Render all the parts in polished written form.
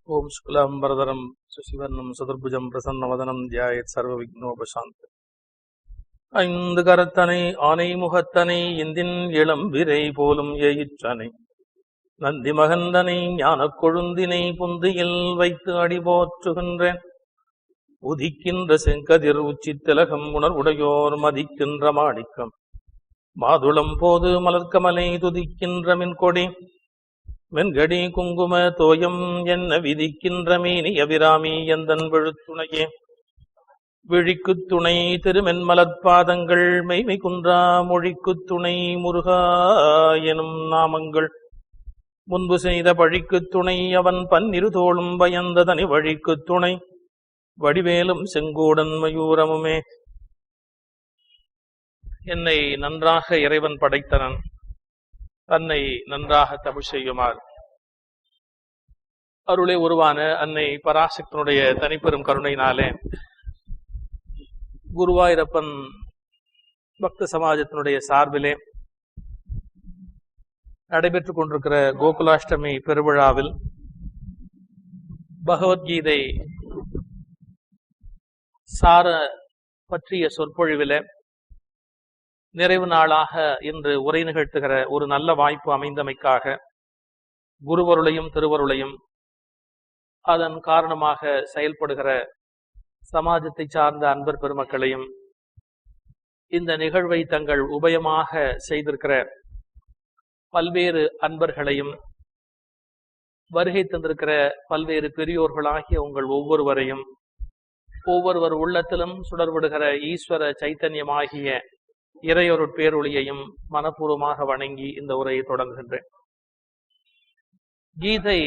ஓம் சுக்லாம்பரதரம் சுசிவர்ணம் சதுர்புஜம் பிரசன்னவதனம் தியாயத் சர்வ விக்னோபசாந்தி. ஐந்து கரத்தனை ஆனை முகத்தனை இந்தின் இளம் விரை போலும் ஏயிற்றனை நந்தி மகந்தனை ஞானக் கொழுந்தினை புந்தியில் வைத்து அடி போற்றுகின்றேன். உதிக்கின்ற செங்கதிர் உச்சித்திலகம் உணர்வுடையோர் மதிக்கின்ற மாணிக்கம் மாதுளம் போது மலர்கமலை துதிக்கின்ற மின்கொடி வெண்கடி குங்கும தோயம் என்ன விதிக்கின்ற மேனி அபிராமி எந்தன் விழுத்துணையே. விழிக்குத் துணை திருமென்மலர்பாதங்கள் மெய்மை குன்றா மொழிக்குத் துணை முருகா எனும் நாமங்கள் முன்பு செய்த பழிக்குத் துணை அவன் பன்னிரு தோளும் பயந்ததனி வழிக்குத் துணை வடிவேலும் செங்கோடன் மயூரமுமே. என்னை நன்றாக இறைவன் படைத்தனன், தன்னை நன்றாக தமிழ் செய்யுமாறு அருளே உருவான அன்னை பராசக்தனுடைய தனிப்பெரும் கருணையினாலே குருவாயூரப்பன் பக்த சமாஜத்தினுடைய சார்பிலே நடைபெற்றுக் கொண்டிருக்கிற கோகுலாஷ்டமி பெருவிழாவில் பகவத்கீதை சார பற்றிய சொற்பொழிவில நிறைவு நாளாக இன்று உரை நிகழ்த்துகிற ஒரு நல்ல வாய்ப்பு அமைந்தமைக்காக குருவருளையும் திருவருளையும் அதன் காரணமாக செயல்படுகிற சமாஜத்தை சார்ந்த அன்பர் பெருமக்களையும் இந்த நிகழ்வை தங்கள் உபயமாக செய்திருக்கிற பல்வேறு அன்பர்களையும் வருகை தந்திருக்கிற பல்வேறு பெரியோர்களாகிய உங்கள் ஒவ்வொருவரையும் ஒவ்வொருவர் உள்ளத்திலும் சுடர்விடுகிற ஈஸ்வர சைத்தன்யமாகிய இறையொரு பேரொளியையும் மனப்பூர்வமாக வணங்கி இந்த உரையை தொடங்குகின்றேன். கீதை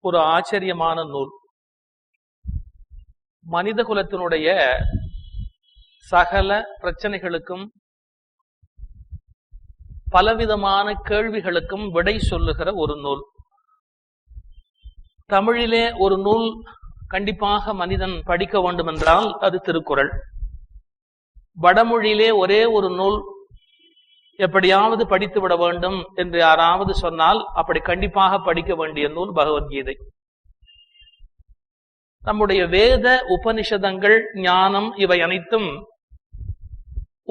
ஒரு ஆச்சரியமான நூல். மனித குலத்தினுடைய சகல பிரச்சனைகளுக்கும் பலவிதமான கேள்விகளுக்கும் விடை சொல்லுகிற ஒரு நூல். தமிழிலே ஒரு நூல் கண்டிப்பாக மனிதன் படிக்க வேண்டும் என்றால் அது திருக்குறள். வடமொழியிலே ஒரே ஒரு நூல் எப்படியாவது படித்து விட வேண்டும் என்று யாராவது சொன்னால் அப்படி கண்டிப்பாக படிக்க வேண்டிய நூல் பகவத்கீதை. நம்முடைய வேத உபனிஷதங்கள் ஞானம் இவை அனைத்தும்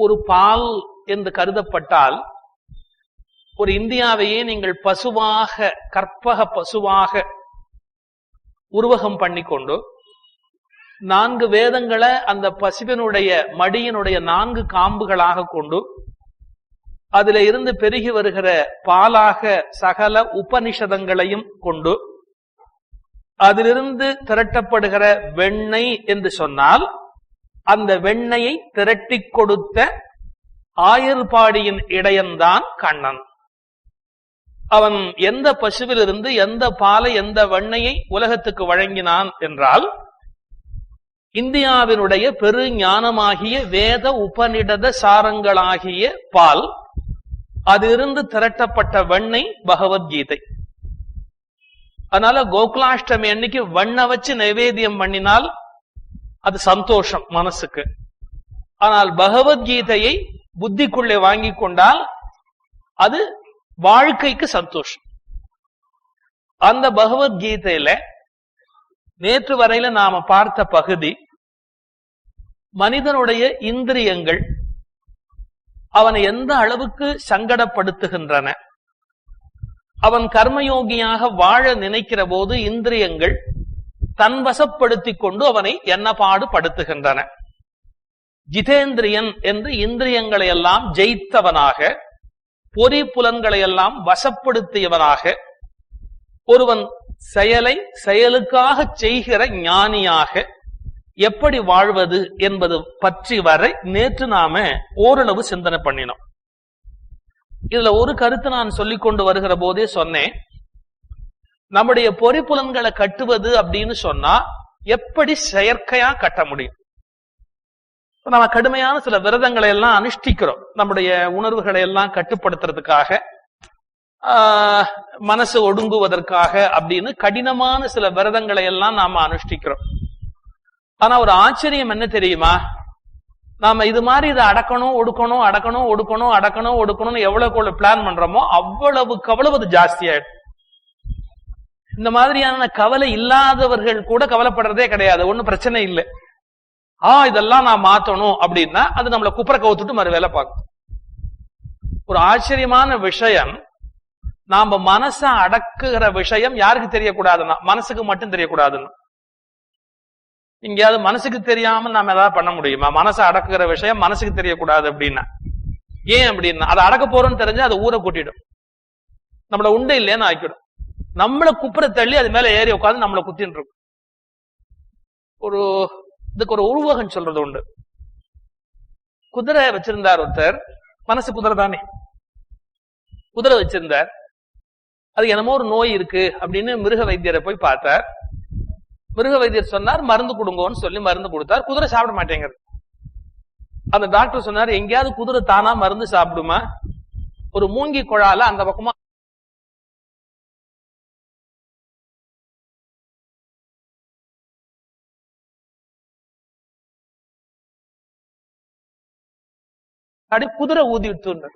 ஒரு பால் என்று கருதப்பட்டால் ஒரு இந்தியாவையே நீங்கள் பசுவாக கற்பக பசுவாக உருவகம் பண்ணிக்கொண்டு 4 வேதங்களை அந்த பசுவினுடைய மடியினுடைய 4 காம்புகளாக கொண்டு அதில இருந்து பெருகி வருகிற பாலாக சகல உபனிஷதங்களையும் கொண்டு அதிலிருந்து திரட்டப்படுகிற வெண்ணெய் என்று சொன்னால் அந்த வெண்ணெயை திரட்டி கொடுத்த ஆயர்பாடியின் இடையன்தான் கண்ணன். அவன் எந்த பசுவிலிருந்து எந்த பாலை எந்த வெண்ணெயை உலகத்துக்கு வழங்கினான் என்றால் இந்தியாவினுடைய பெரு ஞானமாகிய வேத உபநிடத சாரங்களாகிய பால், அதிலிருந்து திரட்டப்பட்ட வெண்ணெய் பகவத்கீதை. அதனால கோகுலாஷ்டமி அன்னைக்கு வெண்ணை வச்சு நைவேத்தியம் பண்ணினால் அது சந்தோஷம் மனசுக்கு. ஆனால் பகவத்கீதையை புத்திக்குள்ளே வாங்கி கொண்டால் அது வாழ்க்கைக்கு சந்தோஷம். அந்த பகவத்கீதையில நேற்று வரையில நாம பார்த்த பகுதி மனிதனுடைய இந்திரியங்கள் அவனை எந்த அளவுக்கு சங்கடப்படுத்துகின்றன. அவன் கர்மயோகியாக வாழ நினைக்கிற போது இந்திரியங்கள் தன்வசப்படுத்தி கொண்டு அவனை என்ன பாடுபடுத்துகின்றன. ஜிதேந்திரியன் என்று இந்திரியங்களை எல்லாம் ஜெயித்தவனாக பொறி புலன்களை எல்லாம் வசப்படுத்தியவனாக ஒருவன் செயலை செயலுக்காக செய்கிற ஞானியாக எப்படி வாழ்வது என்பது பற்றி வரை நேற்று நாம ஓரளவு சிந்தனை பண்ணினோம். இதுல ஒரு கருத்து நான் சொல்லிக் கொண்டு வருகிற போதே சொன்னேன், நம்முடைய பொறிப்புலன்களை கட்டுவது அப்படின்னு சொன்னா எப்படி செயற்கையா கட்ட முடியும். நம்ம கடுமையான சில விரதங்களை எல்லாம் அனுஷ்டிக்கிறோம் நம்முடைய உணர்வுகளை எல்லாம் கட்டுப்படுத்துறதுக்காக, மனசு ஒடுங்குவதற்காக அப்படின்னு கடினமான சில விரதங்களை எல்லாம் நாம அனுஷ்டிக்கிறோம். ஆனா ஒரு ஆச்சரியம் என்ன தெரியுமா, நாம இது மாதிரி இதை அடக்கணும் ஒடுக்கணும் அடக்கணும் ஒடுக்கணும் அடக்கணும் ஒடுக்கணும்னு எவ்வளவுக்கு பிளான் பண்றோமோ அவ்வளவுக்கு அவ்வளவு அது ஜாஸ்தியாயிடும். இந்த மாதிரியான கவலை இல்லாதவர்கள் கூட கவலைப்படுறதே கிடையாது. ஒண்ணும் பிரச்சனை இல்லை. இதெல்லாம் நான் மாத்தணும் அப்படின்னா அது நம்மளை குப்புற கவுத்துட்டு மறு வேலை பார்க்கும். ஒரு ஆச்சரியமான விஷயம், நாம மனச அடக்குகிற விஷயம் யாருக்கு தெரியக்கூடாதுன்னா மனசுக்கு மட்டும் தெரியக்கூடாதுன்னு. எங்கேயாவது மனசுக்கு தெரியாம நாம ஏதாவது பண்ண முடியுமா? மனசை அடக்குகிற விஷயம் மனசுக்கு தெரியக்கூடாது அப்படின்னா ஏன் அப்படின்னா, அதை அடக்க போறோம்னு தெரிஞ்சு அதை ஊரை கூட்டிடும், நம்மள உண்டு இல்லைன்னு ஆக்கிடும். நம்மளை குப்புற தள்ளி அது மேல ஏறி உட்காந்து நம்மளை குத்தின்னு இருக்கும். இதுக்கு ஒரு உருவகம் சொல்றது உண்டு. குதிரை வச்சிருந்தார் ஒருத்தர், மனசு குதிரை தானே, குதிரை வச்சிருந்தார். அது என்னமோ ஒரு நோய் இருக்கு அப்படின்னு மிருக வைத்தியரை போய் பார்த்தார். மிருக வைத்தியர் சொன்னார் மருந்து கொடுங்கன்னு சொல்லி மருந்து கொடுத்தார். குதிரை சாப்பிட மாட்டேங்கிறது. அந்த டாக்டர் சொன்னார், எங்கேயாவது குதிரை தானா மருந்து சாப்பிடுமா? ஒரு மூங்கி குழால அந்த பக்கமா அடி குதிரை ஊதி விட்டு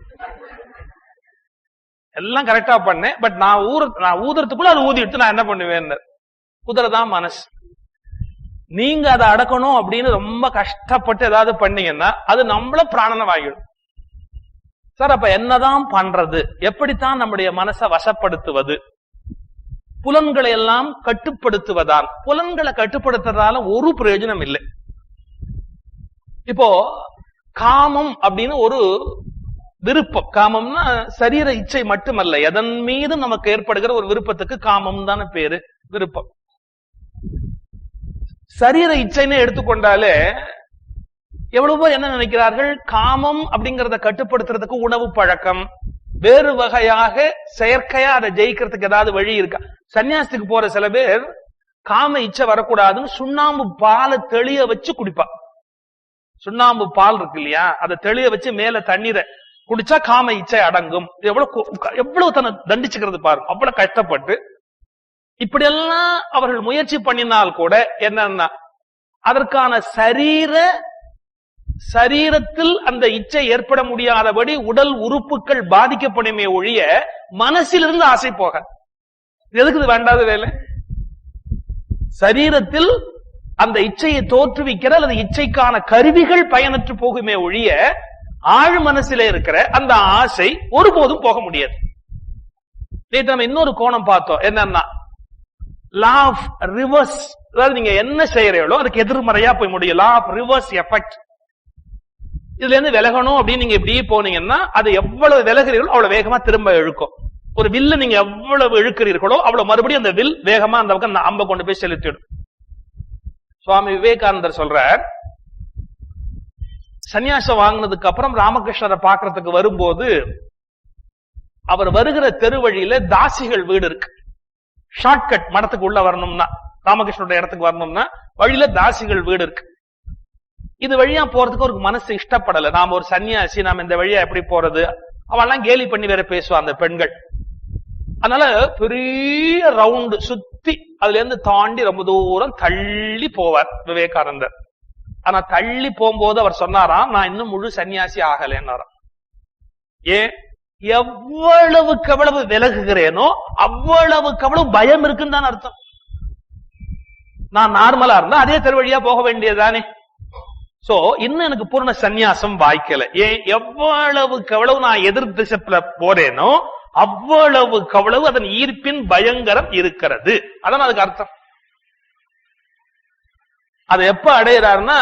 எல்லாம் கரெக்டா பண்ணேன். பட் நான் ஊதுறதுக்குள்ள அது ஊதி விட்டு நான் என்ன பண்ணுவேன்? குதிரை தான் மனசு. நீங்க அதை அடக்கணும் அப்படின்னு ரொம்ப கஷ்டப்பட்டு ஏதாவது பண்ணீங்கன்னா அது நம்மள பிராணனை வாங்கிடும் சார். அப்ப என்னதான் பண்றது? எப்படித்தான் நம்முடைய மனசை வசப்படுத்துவது? புலன்களை எல்லாம் கட்டுப்படுத்துவதான். புலன்களை கட்டுப்படுத்துறதால ஒரு பிரயோஜனம் இல்லை. இப்போ காமம் அப்படின்னு ஒரு விருப்பம், காமம்னா சரீர இச்சை மட்டுமல்ல, எதன் மீது நமக்கு ஏற்படுகிற ஒரு விருப்பத்துக்கு காமம் தானே பேரு, விருப்பம். சரீர இச்சைன்னு எடுத்துக்கொண்டாலே எவ்வளவோ என்ன நினைக்கிறார்கள், காமம் அப்படிங்கறத கட்டுப்படுத்துறதுக்கு உணவு பழக்கம், வேறு வகையாக செயற்கையா அதை ஜெயிக்கிறதுக்கு ஏதாவது வழி இருக்கா? சன்னியாசத்துக்கு போற சில பேர் காம இச்சை வரக்கூடாதுன்னு சுண்ணாம்பு பாலை தெளிய வச்சு குடிப்பா. சுண்ணாம்பு பால் இருக்கு இல்லையா, அதை தெளிய வச்சு மேல தண்ணீரை குடிச்சா காம இச்சை அடங்கும். எவ்வளவு தன்னை தண்டிச்சுக்கிறது பாருங்க, அவ்வளவு கஷ்டப்பட்டு. இப்படியெல்லாம் அவர்கள் முயற்சி பண்ணினால் கூட என்னன்னா அதற்கான சரீரத்தில் அந்த இச்சை ஏற்பட முடியாதபடி உடல் உறுப்புகள் பாதிக்கப்படுமே ஒழிய மனசிலிருந்து ஆசை போக. எதுக்கு வேண்டாத வேலை? சரீரத்தில் அந்த இச்சையை தோற்றுவிக்கிற அல்லது இச்சைக்கான கருவிகள் பயனற்று போகுமே ஒழிய ஆழ் மனசிலே இருக்கிற அந்த ஆசை ஒருபோதும் போக முடியாது. நேற்று நம்ம இன்னொரு கோணம் பார்த்தோம், என்னன்னா லா ஆஃப் ரிவர்ஸ். அதாவது நீங்க என்ன செய்யறீங்களோ அதுக்கு எதிர்மறையா போய் முடியும். Law of reverse effect. இதுல இருந்து விலகணும் அப்படின்னு நீங்க இப்படியே போனீங்கன்னா அது எவ்வளவு விலகிறீர்களோ அவ்வளவு வேகமா திரும்ப இழுக்கும். ஒரு வில்லு நீங்க எவ்வளவு இழுக்கிறீர்களோ அவ்வளவு மறுபடியும் அந்த வில் வேகமா அந்த பக்கம் அம்ப கொண்டு போய் செலுத்திடும். சுவாமி விவேகானந்தர் சொல்றார், சன்னியாசம் வாங்கினதுக்கு அப்புறம் ராமகிருஷ்ணரை பாக்குறதுக்கு வரும்போது அவர் வருகிற தெருவழியில தாசிகள் வீடு இருக்கு. ஷார்ட்கட் மடத்துக்கு உள்ள வரணும்னா, ராமகிருஷ்ணனுடைய இடத்துக்கு வரணும்னா வழியில தாசிகள் வீடு இருக்கு. இது வழியா போறதுக்கு ஒரு மனசு இஷ்டப்படல. நாம ஒரு சன்னியாசி, நாம இந்த வழியா எப்படி போறது? அவெல்லாம் கேலி பண்ணி வேற பேசுவான் அந்த பெண்கள். அதனால பெரிய ரவுண்டு சுத்தி அதுல இருந்து தாண்டி ரொம்ப தூரம் தள்ளி போவார் விவேகானந்தர். ஆனா தள்ளி போகும்போது அவர் சொன்னாராம், நான் இன்னும் முழு சன்னியாசி ஆகலைன்னாராம். ஏன்? எவ்வளவுக்கு எவ்வளவு விலகுகிறேனோ அவ்வளவுக்கு அவ்வளவு பயம் இருக்குன்னு தான் அர்த்தம். நான் நார்மலா இருந்தா அதே தெருவழியா போக வேண்டியதுதானே. சோ இன்னும் எனக்கு பூர்ண சந்நியாசம் வாய்க்கல. ஏன்? எவ்வளவுக்கு எவ்வளவு நான் எதிர் திசைல போறேனோ அவ்வளவுக்கு அவ்வளவு அதன் ஈர்ப்பின் பயங்கரம் இருக்கிறது. அதான் அதுக்கு அர்த்தம். அதை எப்ப அடையிறாருன்னா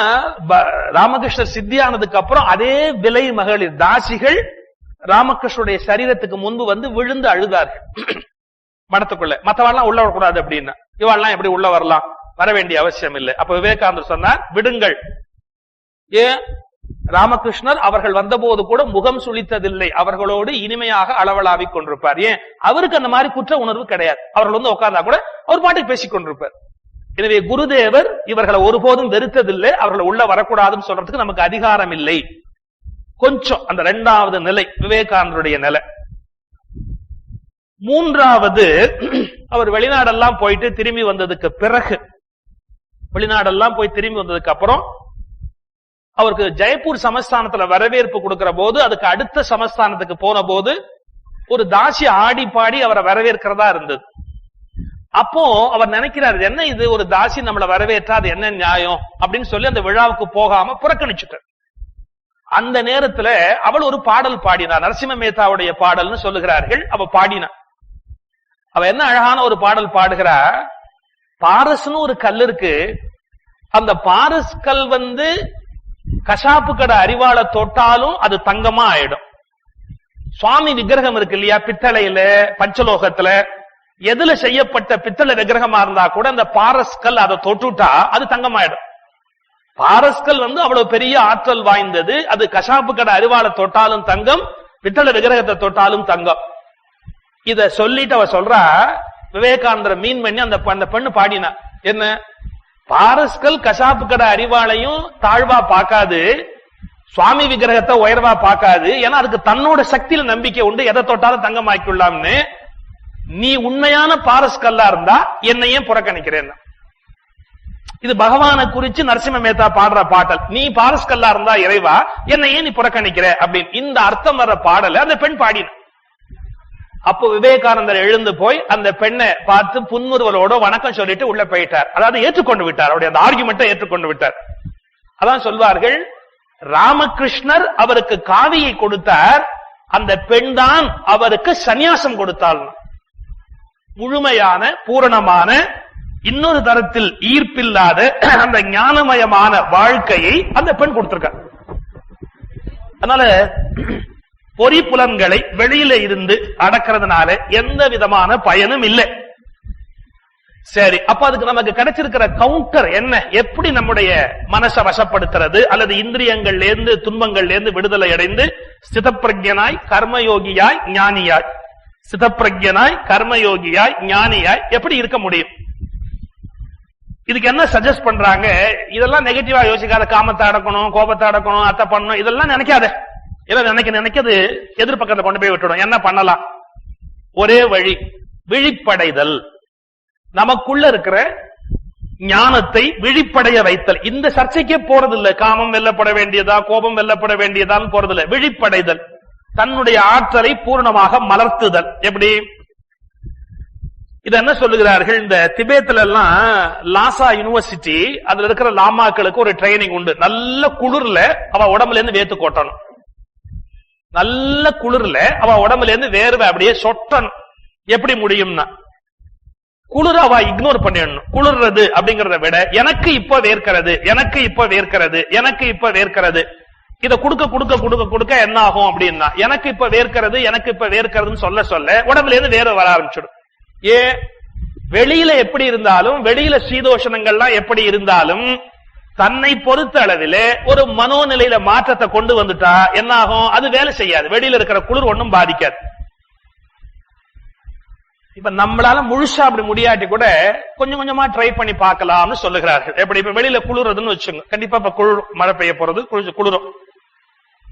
ராமகிருஷ்ணர் சித்தியானதுக்கு அப்புறம் அதே விலை மகளிர் தாசிகள் ராமகிருஷ்ணனுடைய சரீரத்துக்கு முன்பு வந்து விழுந்து அழுதார்கள் மடத்துக்குள்ள. மற்றவாள்லாம் உள்ள வரக்கூடாது அப்படின்னு. இவாள்லாம் எப்படி உள்ள வரலாம்? வர வேண்டிய அவசியம் இல்லை. அப்ப விவேகானந்தர் சொன்னார், விடுங்கள். ஏன்? ராமகிருஷ்ணர் அவர்கள் வந்தபோது கூட முகம் சுளித்ததில்லை, அவர்களோடு இனிமையாக அளவலாவிக் கொண்டிருப்பார். ஏன்? அவருக்கு அந்த மாதிரி குற்ற உணர்வு கிடையாது. அவர்கள் வந்து உட்கார்ந்தா கூட அவர் பாட்டுக்கு பேசிக் கொண்டிருப்பார். எனவே குருதேவர் இவர்களை ஒருபோதும் வெறுத்ததில்லை. அவர்களை உள்ள வரக்கூடாதுன்னு சொல்றதுக்கு நமக்கு அதிகாரம் இல்லை. கொஞ்சம் அந்த இரண்டாவது நிலை விவேகானந்தருடைய நிலை. மூன்றாவது, அவர் வெளிநாடெல்லாம் போயிட்டு திரும்பி வந்ததுக்கு பிறகு, வெளிநாடெல்லாம் போய் திரும்பி வந்ததுக்கு அப்புறம் அவருக்கு ஜெயப்பூர் சமஸ்தானத்துல வரவேற்பு கொடுக்கிற போது, அதுக்கு அடுத்த சமஸ்தானத்துக்கு போன போது ஒரு தாசி ஆடி பாடி அவரை வரவேற்கிறதா இருந்தது. அப்போ அவர் நினைக்கிறார், என்ன இது ஒரு தாசி நம்மளை வரவேற்றா அது என்ன நியாயம் அப்படின்னு சொல்லி அந்த விழாவுக்கு போகாம புறக்கணிச்சுட்டார். அந்த நேரத்துல அவள் ஒரு பாடல் பாடினார், நரசிம்ம மேத்தாவுடைய பாடல்னு சொல்லுகிறார்கள். அவ பாடினா, அவ என்ன அழகான ஒரு பாடல் பாடுகிறா. பாரஸ்னு ஒரு கல் இருக்கு, அந்த பாரஸ் கல் கசாப்பு கடை அறிவாள தொட்டாலும் அது தங்கமா ஆயிடும். சுவாமி விக்கிரகம் இருக்கு இல்லையா, பித்தளையில பஞ்சலோகத்துல எதுல செய்யப்பட்ட பித்தளை விக்கிரகமா இருந்தா கூட அந்த பாரஸ்கல் அதை தொட்டுட்டா அது தங்கமாயிடும். பாரஸ்கல் அவ்வளவு பெரிய ஆற்றல் வாய்ந்தது. அது கசாப்பு கடை அறிவாள தொட்டாலும் தங்கம், பித்தளை விக்கிரகத்தை தொட்டாலும் தங்கம். இத சொல்லிட்டு அவ சொல்றா, விவேகானந்தர் மீன் பண்ணி அந்த பெண்ணு பாடினா என்ன, பாரஸ்கல் கசாப்பு கடை அறிவாளையும் தாழ்வா பார்க்காது, சுவாமி விக்கிரகத்தை உயர்வா பார்க்காது. ஏன்னா அதுக்கு தன்னோட சக்தியில நம்பிக்கை உண்டு, எதை தொட்டாலும் தங்கமாக்கிடலாம்னு. நீ உண்மையான பாரஸ்கல்லா இருந்தா என்னையே புறக்கணிக்கிறேன். இது பகவானை குறிச்சு நரசிம்ம மேத்தா பாடுற பாடல். நீ பாரஸ்கல்லா இருந்தா இறைவா, என்னையே நீ புறக்கணிக்கிற அப்படின்னு இந்த அர்த்தம் வர்ற பாடல அந்த பெண் பாடின. அப்போ விவேகானந்தர் எழுந்து போய் அந்த பெண்ணை பார்த்து புன்முறுவலோட வணக்கம் சொல்லிட்டு உள்ள போயிட்டார். அதாவது ஏற்றுக்கொண்டு விட்டார், அவருடைய அந்த ஆர்குமெண்ட்டை ஏற்றுக்கொண்டு விட்டார். அதான் சொல்வார்கள், ராமகிருஷ்ணர் அவருக்கு காவியை கொடுத்தார், அந்த பெண் தான் அவருக்கு சந்நியாசம் கொடுத்தாள். முழுமையான பூரணமான இன்னொரு தரத்தில் ஈர்ப்பில்லாத அந்த ஞானமயமான வாழ்க்கையை அந்த பெண் கொடுத்திருக்கார். அதனால பொறி புலன்களை வெளியில இருந்து அடக்கிறதுனால எந்த விதமான பயனும் இல்லை. சரி, அப்ப அதுக்கு நமக்கு கிடைச்சிருக்கிற கவுண்டர் என்ன, எப்படி நம்முடைய மனசை வசப்படுத்துறது, அல்லது இந்திரியங்கள்ல இருந்து துன்பங்கள்ல இருந்து விடுதலை அடைந்து ஸ்திதப்பிரஜனாய் கர்மயோகியாய் ஞானியாய், ஸ்திதப்பிரஜனாய் கர்மயோகியாய் ஞானியாய் எப்படி இருக்க முடியும்? இதுக்கு என்ன சஜஸ்ட் பண்றாங்க? இதெல்லாம் நெகட்டிவா யோசிக்காத, காமத்தை அடக்கணும், கோபத்தை அடக்கணும், அத்தை பண்ணணும், இதெல்லாம் நினைக்காத. நினைக்கிறது எதிர்பக்கத்தை கொண்டு போய் விட்டுடும். என்ன பண்ணலாம்? ஒரே வழி, விழிப்படைதல். நமக்குள்ள இருக்கிற ஞானத்தை விழிப்படைய வைத்தல். இந்த சர்ச்சைக்கே போறதில்லை, காமம் வெல்லப்பட வேண்டியதா கோபம் வெல்லப்பட வேண்டியதான்னு போறதில்லை. விழிப்படைதல், தன்னுடைய ஆற்றலை பூர்ணமாக மலர்த்துதல். எப்படி? இது என்ன சொல்லுகிறார்கள், இந்த திபேத்ல எல்லாம் லாசா யூனிவர்சிட்டி, அதுல இருக்கிற லாமாக்களுக்கு ஒரு ட்ரைனிங் உண்டு. நல்ல குளிர்ல அவ உடம்புல இருந்து வேத்து கொட்டணும், நல்ல குளிர்ல அவ உடம்புல இருந்து வேர்வை அப்படியே சொட்டணும். எப்படி முடியும்னா, குளிர அவ இக்னோர் பண்ணிடணும். குளிர்றது அப்படிங்கறத விட எனக்கு இப்ப வேர்க்கிறது, எனக்கு இப்ப வேர்க்கிறது, எனக்கு இப்ப வேர்க்கிறது, இத கொடுக்க கொடுக்க கொடுக்க கொடுக்க என்ன ஆகும் அப்படின்னா, எனக்கு இப்ப வேர்க்கிறது, எனக்கு இப்ப வேர்க்கிறதுன்னு சொல்ல சொல்ல உடம்புல இருந்து வேர்வை வர ஆரம்பிச்சிடும். வெளியில எப்படி இருந்தாலும், வெளியில சீதோஷணங்கள்லாம் எப்படி இருந்தாலும், தன்னை பொறுத்த அளவில் ஒரு மனோநிலையில மாற்றத்தை கொண்டு வந்துட்டா என்ன ஆகும்? அது வேலை செய்யாது. வெளியில இருக்கிற குளிர் ஒன்னும் பாதிக்காது. இப்ப நம்மளால முழுசா அப்படி முடியாட்டி கூட கொஞ்சம் கொஞ்சமா ட்ரை பண்ணி பார்க்கலாம்னு சொல்லுகிறார்கள். எப்படி? இப்ப வெளியில குளிர்றதுன்னு வச்சுங்க, கண்டிப்பா இப்ப குளிர், மழை பெய்ய போறது, குளிரும்.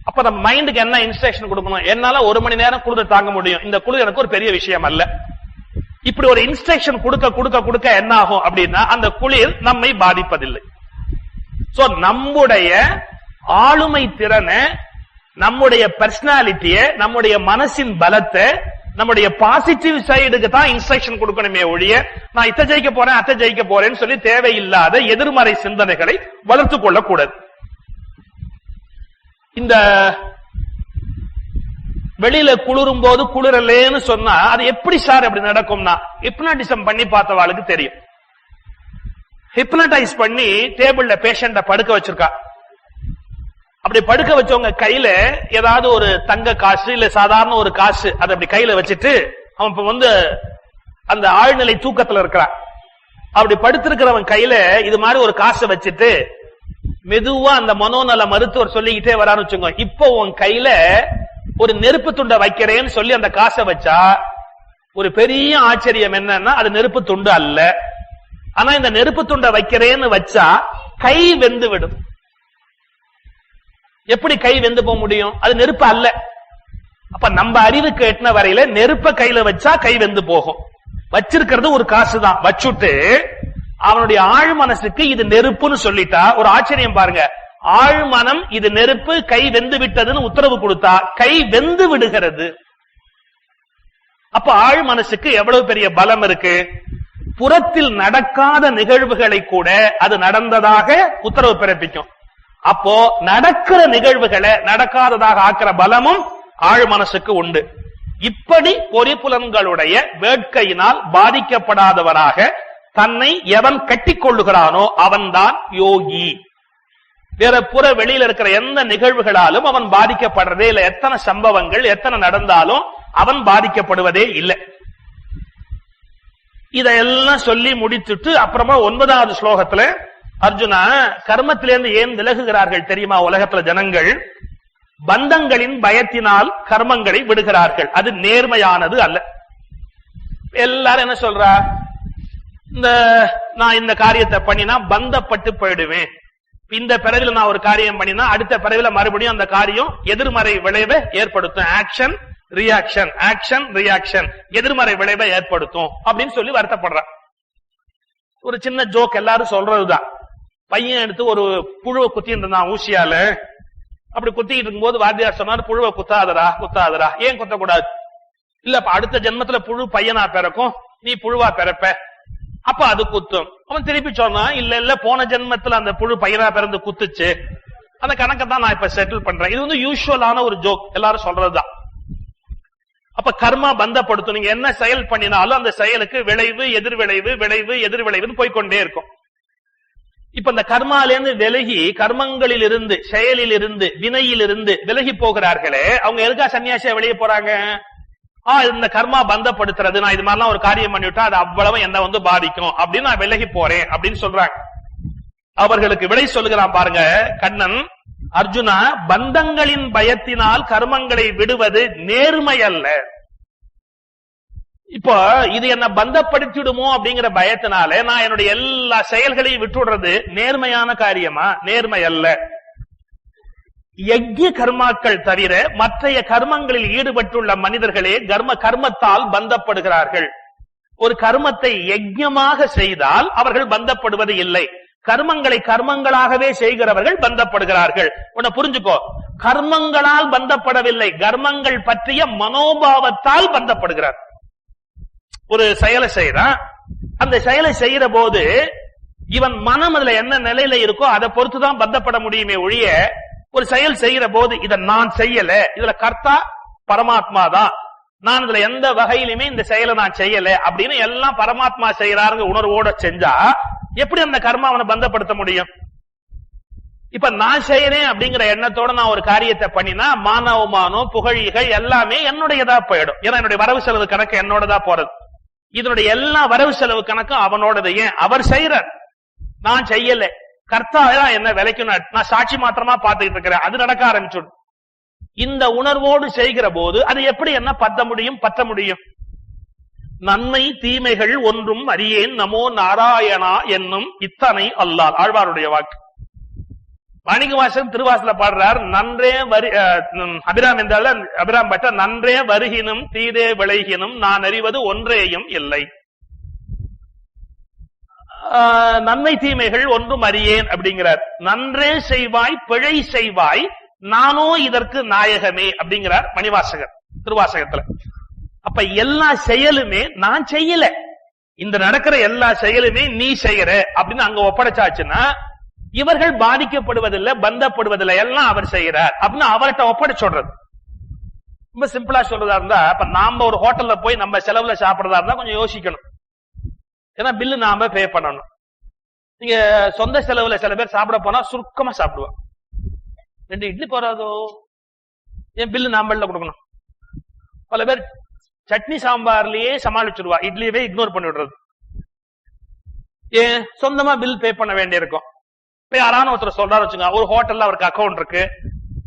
அப்ப நம்ம மைண்டுக்கு என்ன இன்ஸ்ட்ரக்ஷன் கொடுக்கணும்? என்னால 1 மணி நேரம் குளிர் தாங்க முடியும், இந்த குளிர் எனக்கு ஒரு பெரிய விஷயம் அல்ல. இப்படி ஒரு இன்ஸ்ட்ரக்ஷன் கொடுக்க கொடுக்க கொடுக்க என்ன ஆகும் அப்படின்னா, அந்த குளிர் நம்மை பாதிப்பதில்லை. சோ நம்முடைய ஆளுமை திறனை, நம்முடைய பர்சனாலிட்டியை, நம்முடைய மனசின் பலத்தை, நம்முடைய பாசிட்டிவ் சைடுக்கு தான் இன்ஸ்ட்ரக்ஷன் கொடுக்கணுமே ஒழிய, நான் இத்த ஜெயிக்க போறேன் அத்தை ஜெயிக்க போறேன்னு சொல்லி தேவையில்லாத எதிர்மறை சிந்தனைகளை வளர்த்துக் கொள்ளக்கூடாது. இந்த வெளியில குளிரும் போது குளிரலேன்னு சொன்னா அது எப்படி சார் அப்படி நடக்கும்னா, ஹிப்னாட்டிசம் பண்ணி பார்த்தவாளுக்கு தெரியும். ஹிப்னடைஸ் பண்ணி டேபிள்ல பேஷண்ட படுக்க வச்சிருக்கா. அப்படி படுக்க வச்சவங்க கையில ஏதாவது ஒரு தங்க காசு இல்ல சாதாரண ஒரு காசு அதை அப்படி கையில வச்சுட்டு, அவன் இப்ப அந்த ஆழ்நிலை தூக்கத்துல இருக்கிறான். அப்படி படுத்திருக்கிறவன் கையில இது மாதிரி ஒரு காசை வச்சுட்டு மெதுவா அந்த மனோநல மருத்துவர் சொல்லிக்கிட்டே வரான்னு வச்சுக்கோ, இப்போ உன் கையில ஒரு நெருப்பு துண்டை வைக்கிறேன்னு சொல்லி அந்த காசை வச்சா ஒரு பெரிய ஆச்சரியம் என்னன்னா, அது நெருப்பு துண்டு அல்ல. ஆனா இந்த நெருப்பு துண்டை வைக்கிறேன்னு வச்சா கை வெந்து விடும். எப்படி கை வெந்து போக முடியும்? அது நெருப்பு அல்ல. அப்ப நம்ம அறிவுக்கு எட்டின வரையில நெருப்ப கையில வச்சா கை வெந்து போகும். வச்சிருக்கிறது ஒரு காசு தான். வச்சுட்டு அவனுடைய ஆழ் மனசுக்கு இது நெருப்புன்னு சொல்லிட்டா ஒரு ஆச்சரியம் பாருங்க. ஆழ் மனம் இது நெருப்பு, கை வெந்து விட்டதுன்னு உத்தரவு கொடுத்தா கை வெந்து விடுகிறது. அப்ப ஆழ் மனசுக்கு எவ்வளவு பெரிய பலம் இருக்கு. புறத்தில் நடக்காத நிகழ்வுகளை கூட அது நடந்ததாக உத்தரவு பிறப்பிக்கும். அப்போ நடக்கிற நிகழ்வுகளை நடக்காததாக ஆக்கிற பலமும் ஆழ் மனசுக்கு உண்டு. இப்படி பொறிப்புலன்களுடைய வேட்கையினால் பாதிக்கப்படாதவராக தன்னை எவன் கட்டிக்கொள்ளுகிறானோ அவன்தான் யோகி. வேற புற வெளியில இருக்கிற எந்த நிகழ்வுகளாலும் அவன் பாதிக்கப்படுறதே இல்லை. எத்தனை சம்பவங்கள் எத்தனை நடந்தாலும் அவன் பாதிக்கப்படுவதே இல்லை. இதெல்லாம் சொல்லி முடித்துட்டு அப்புறமா 9வது ஸ்லோகத்துல அர்ஜுனா, கர்மத்திலிருந்து ஏன் விலகுகிறார்கள் தெரியுமா? உலகத்துல ஜனங்கள் பந்தங்களின் பயத்தினால் கர்மங்களை விடுகிறார்கள். அது நேர்மையானது அல்ல. எல்லாரும் என்ன சொல்றா, நான் இந்த காரியத்தை பண்ணினா பந்தப்பட்டு போயிடுவேன். இந்த பிறவில நான் ஒரு காரியம் பண்ணினா அடுத்த பிறவில மறுபடியும் அந்த காரியம் எதிர்மறை விளைவை ஏற்படுத்தும். ஆக்ஷன் ரியாக்ஷன், ஆக்ஷன் ரியாக்ஷன், எதிர்மறை விளைவை ஏற்படுத்தும் அப்படின்னு சொல்லி வருத்தப்படுற. ஒரு சின்ன ஜோக் எல்லாரும் சொல்றதுதான். பையன் எடுத்து ஒரு புழுவை குத்திட்டு இருந்தான் ஊசியால. அப்படி குத்திட்டு இருக்கும்போது வாத்தியார் சொன்னார், புழுவை குத்தாதரா குத்தாதரா. ஏன் குத்தக்கூடாது? இல்லப்ப அடுத்த ஜென்மத்துல புழு பையனா பிறக்கும், நீ புழுவா பிறப்ப, அப்ப அது குத்தும். அவன் திருப்பி சொன்னான், இல்ல இல்ல போன ஜென்மத்துல அந்த புழு பையனா பிறந்து குத்துச்சு, அந்த கணக்கை தான் நான் இப்ப செட்டில் பண்றேன். இது வந்து யூசுவலான ஒரு ஜோக், எல்லாரும் சொல்றதுதான். அப்ப கர்மா பந்தப்படுத்தும். நீங்க என்ன செயல் பண்ணினாலும் அந்த செயலுக்கு விளைவு எதிர்விளைவு விளைவு எதிர்விளைவுன்னு போய்கொண்டே இருக்கும். இப்ப இந்த கர்மாலேருந்து விலகி கர்மங்களில் இருந்து செயலில் இருந்து வினையில் இருந்து விலகி போகிறார்களே, அவங்க எதுக்கா சன்னியாசியா வெளியே போறாங்க? இந்த கர்மா பந்தப்படுத்துறது, நான் இது மாதிரிலாம் ஒரு காரியம் பண்ணிவிட்டா அது அவ்வளவு என்ன வந்து பாதிக்கும் அப்படின்னு நான் விலகி போறேன் அப்படின்னு சொல்றாங்க. அவர்களுக்கு விடை சொல்லுகிறான் பாருங்க கண்ணன். அர்ஜுனா, பந்தங்களின் பயத்தினால் கர்மங்களை விடுவது நேர்மை அல்ல. இப்போ இது என்ன பந்தப்படுத்திடுமோ அப்படிங்கிற பயத்தினால நான் என்னுடைய எல்லா செயல்களையும் விட்டுடுறது நேர்மையான காரியமா? நேர்மை அல்ல. யஜ்ய கர்மாக்கள் தவிர மற்றைய கர்மங்களில் ஈடுபட்டுள்ள மனிதர்களே கர்மத்தால் பந்தப்படுகிறார்கள். ஒரு கர்மத்தை யஜ்யமாக செய்தால் அவர்கள் பந்தப்படுவது இல்லை. கர்மங்களை கர்மங்களாகவே செய்கிறவர்கள் பந்தப்படுகிறார்கள். உன்னை புரிஞ்சுக்கோ, கர்மங்களால் பந்தப்படவில்லை, கர்மங்கள் பற்றிய மனோபாவத்தால் பந்தப்படுகிறார். ஒரு செயலை செய்யறான், அந்த செயலை செய்யற போது இவன் மனம் அதுல என்ன நிலையில இருக்கோ அதை பொறுத்துதான் பந்தப்பட முடியுமே ஒழிய, ஒரு செயல் செய்யற போது இதை நான் செய்யல, இதுல கர்த்தா பரமாத்மா தான், நான் இதுல எந்த வகையிலுமே இந்த செயலை நான் செய்யல அப்படின்னு எல்லாம் பரமாத்மா செய்யறாருங்க உணர்வோட செஞ்சா எப்படி அந்த கர்மா அவனை பந்தப்படுத்த முடியும்? இப்ப நான் செய்யறேன் அப்படிங்கிற எண்ணத்தோட நான் ஒரு காரியத்தை பண்ணினா மானவமானம் புகழிகள் எல்லாமே என்னுடையதா போயிடும். ஏன்னா என்னுடைய வரவு செலவு கணக்கு என்னோடதா போறது. இதனுடைய எல்லா வரவு செலவு கணக்கும் அவனோடது. ஏன்? அவர் செய்யறார், நான் செய்யல. கர்த்தாதான் என்ன விலைக்கும், நான் சாட்சி மாத்திரமா பார்த்துக்கிட்டு இருக்கிறேன். அது நடக்க ஆரம்பிச்சுடும். இந்த உணர்வோடு செய்கிற போது அது எப்படி என்ன பற்ற முடியும்? நன்மை தீமைகள் ஒன்றும் அறியேன் நமோ நாராயணா என்னும் இத்தனை அல்லால். ஆழ்வாருடைய வாக்கு. மாணிக்கவாசகன் திருவாசல பாடுறார், நன்றே அபிராம் என்றால அபிராம் பட்ட நன்றே வருகினும் தீதே விளைகினும் நான் அறிவது ஒன்றேயும் இல்லை. நன்மை தீமைகள் ஒன்றும் அறியேன் அப்படிங்கிறார். நன்றே செய்வாய் பிழை செய்வாய் நானோ இதற்கு நாயகமே அப்படிங்கிறார் மணிவாசகர் திருவாசகத்துல. அப்ப எல்லா செயலுமே நான் செய்யல, இந்த நடக்கிற எல்லா செயலுமே நீ செய்யற அப்படின்னு அங்க ஒப்படைச்சாச்சுன்னா இவர்கள் பாதிக்கப்படுவதில்லை, பந்தப்படுவதில்லை, எல்லாம் அவர் செய்யறார் அப்படின்னு அவர்கிட்ட ஒப்படைச்சு சொல்றது. ரொம்ப சிம்பிளா சொல்றதா இருந்தா, இப்ப நாம ஒரு ஹோட்டல்ல போய் நம்ம செலவுல சாப்பிடறதா இருந்தா கொஞ்சம் யோசிக்கணும். ஏன்னா பில்லு நாம பே பண்ணணும். நீங்க சொந்த செலவுல சில பேர் சாப்பிட போனா சுருக்கமா சாப்பிடுவான். 2 இட்லி போறாதோ, ஏன் பில்லு நாம கொடுக்கணும்? பல பேர் சட்னி சாம்பார்லயே சமாளிச்சிருவா, இட்லியவே இக்னோர் பண்ணி விடுறது. ஏன்? சொந்தமா பில் பே பண்ண வேண்டிய இருக்கும். இப்ப யாரான ஒருத்தர் சொல்றாரு வச்சுங்க, ஒரு ஹோட்டல்ல அவருக்கு அக்கௌண்ட் இருக்கு,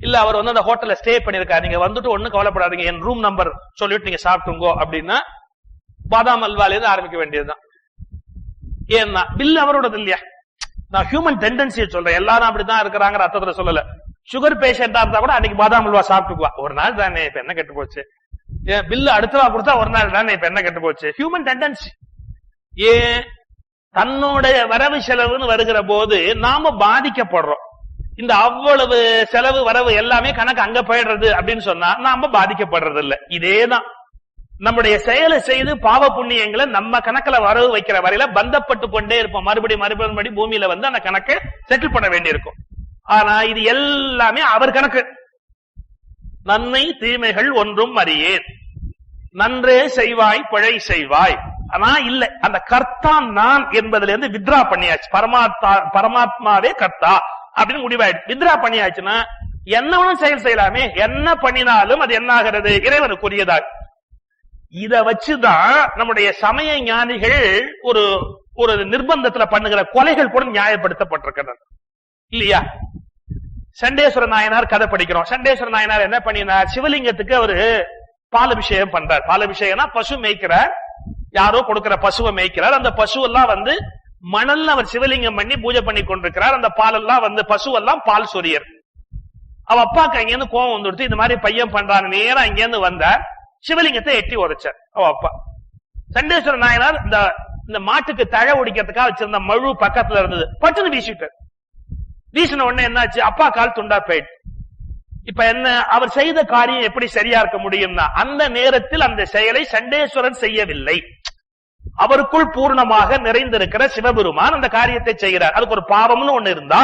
இல்ல அவர் வந்து அந்த ஹோட்டல்ல ஸ்டே பண்ணிருக்காரு, நீங்க வந்துட்டு ஒண்ணு கவலைப்படாதீங்க, என் ரூம் நம்பர் சொல்லிட்டு நீங்க சாப்பிட்டுங்கோ அப்படின்னா பாதாம் அல்வால இருந்து ஆரம்பிக்க வேண்டியதுதான். ஏன்னா பில் அவரோடது இல்லையா? நான் ஹியூமன் டெண்டன்சியை சொல்றேன், எல்லாரும் அப்படிதான் இருக்கிறாங்க அர்த்தத்துல சொல்லல. சுகர் பேஷண்டா இருந்தா கூட அன்னைக்கு பாதாம் அல்வா சாப்பிட்டுக்குவா, ஒரு நாள் தானே இப்ப என்ன கெட்டு போச்சு. ஏன் பில்லு அடுத்தவா கொடுத்தா ஒரு நாள் தானே இப்ப என்ன கெட்டு போச்சு. Human tendency. ஏன்? தன்னுடைய வரவு செலவுன்னு வருகிற போது நாம பாதிக்கப்படுறோம். இந்த அவ்வளவு செலவு வரவு எல்லாமே கணக்கு அங்க போயிடுறது அப்படின்னு சொன்னா நாம பாதிக்கப்படுறது இல்ல. இதேதான் நம்முடைய செயலை செய்து பாவ புண்ணியங்களை நம்ம கணக்குல வரவு வைக்கிற வரையில பந்தப்பட்டு கொண்டே இருப்போம். மறுபடியும் பூமியில வந்து அந்த கணக்கு செட்டில் பண்ண வேண்டியிருக்கும். ஆனா இது எல்லாமே அவர் கணக்கு. நன்மை தீமைகள் ஒன்றும் அறியேன், நன்றே செய்வாய் பிழை செய்வாய். ஆனா இல்ல, அந்த கர்த்தா நான் என்பதுல இருந்து வித்ரா பண்ணியாச்சு. பரமாத்மாவே கர்த்தா அப்படின்னு முடிவாயிடுச்சு. வித்ரா பண்ணியாச்சுன்னா என்ன வேணும் செயல் செய்யலாமே, என்ன பண்ணினாலும் அது என்ன ஆகிறது, இறைவனுக்குரியதாக. இத வச்சுதான் நம்முடைய சமய ஞானிகள் ஒரு நிர்பந்தத்துல பண்ணுகிற கொலைகள் கூட நியாயப்படுத்தப்பட்டிருக்கிறது இல்லையா? சண்டேஸ்வர நாயனார் கதை படிக்கிறோம். சண்டேஸ்வர நாயனார் என்ன பண்ணினார், சிவலிங்கத்துக்கு அவரு பாலபிஷேகம் பண்றார். பாலபிஷேகம்னா பசு மேய்க்கிறார், யாரோ கொடுக்கிற பசுவை மேய்க்கிறார். அந்த பசுவெல்லாம் வந்து மணல்ல அவர் சிவலிங்கம் பண்ணி பூஜை பண்ணி கொண்டிருக்கிறார். அந்த பாலெல்லாம் வந்து பசுவெல்லாம் பால் சொரியர். அவ அப்பாக்கு அங்கேருந்து கோவம் வந்துடுத்து, இந்த மாதிரி பையன் பண்றாங்க. நேரம் அங்கேருந்து வந்தார், சிவலிங்கத்தை எட்டி உரைச்சார் அவ அப்பா. சண்டேஸ்வர நாயனார் இந்த மாட்டுக்கு தழை ஒடிக்கிறதுக்காக வச்சிருந்த மழு பக்கத்துல இருந்தது, பட்டுன்னு வீசிட்டார். வீசின உடனே என்னாச்சு, அப்பா கால் துண்டா போயிட்டு. இப்ப என்ன, அவர் செய்த காரியம் எப்படி சரியா இருக்க முடியும்னா, அந்த நேரத்தில் அந்த செயலை சண்டேஸ்வரன் செய்யவில்லை, அவருக்குள் பூர்ணமாக நிறைந்திருக்கிற சிவபெருமான் அந்த காரியத்தை செய்கிறார். அதுக்கு ஒரு பாவம்னு ஒண்ணு இருந்தா,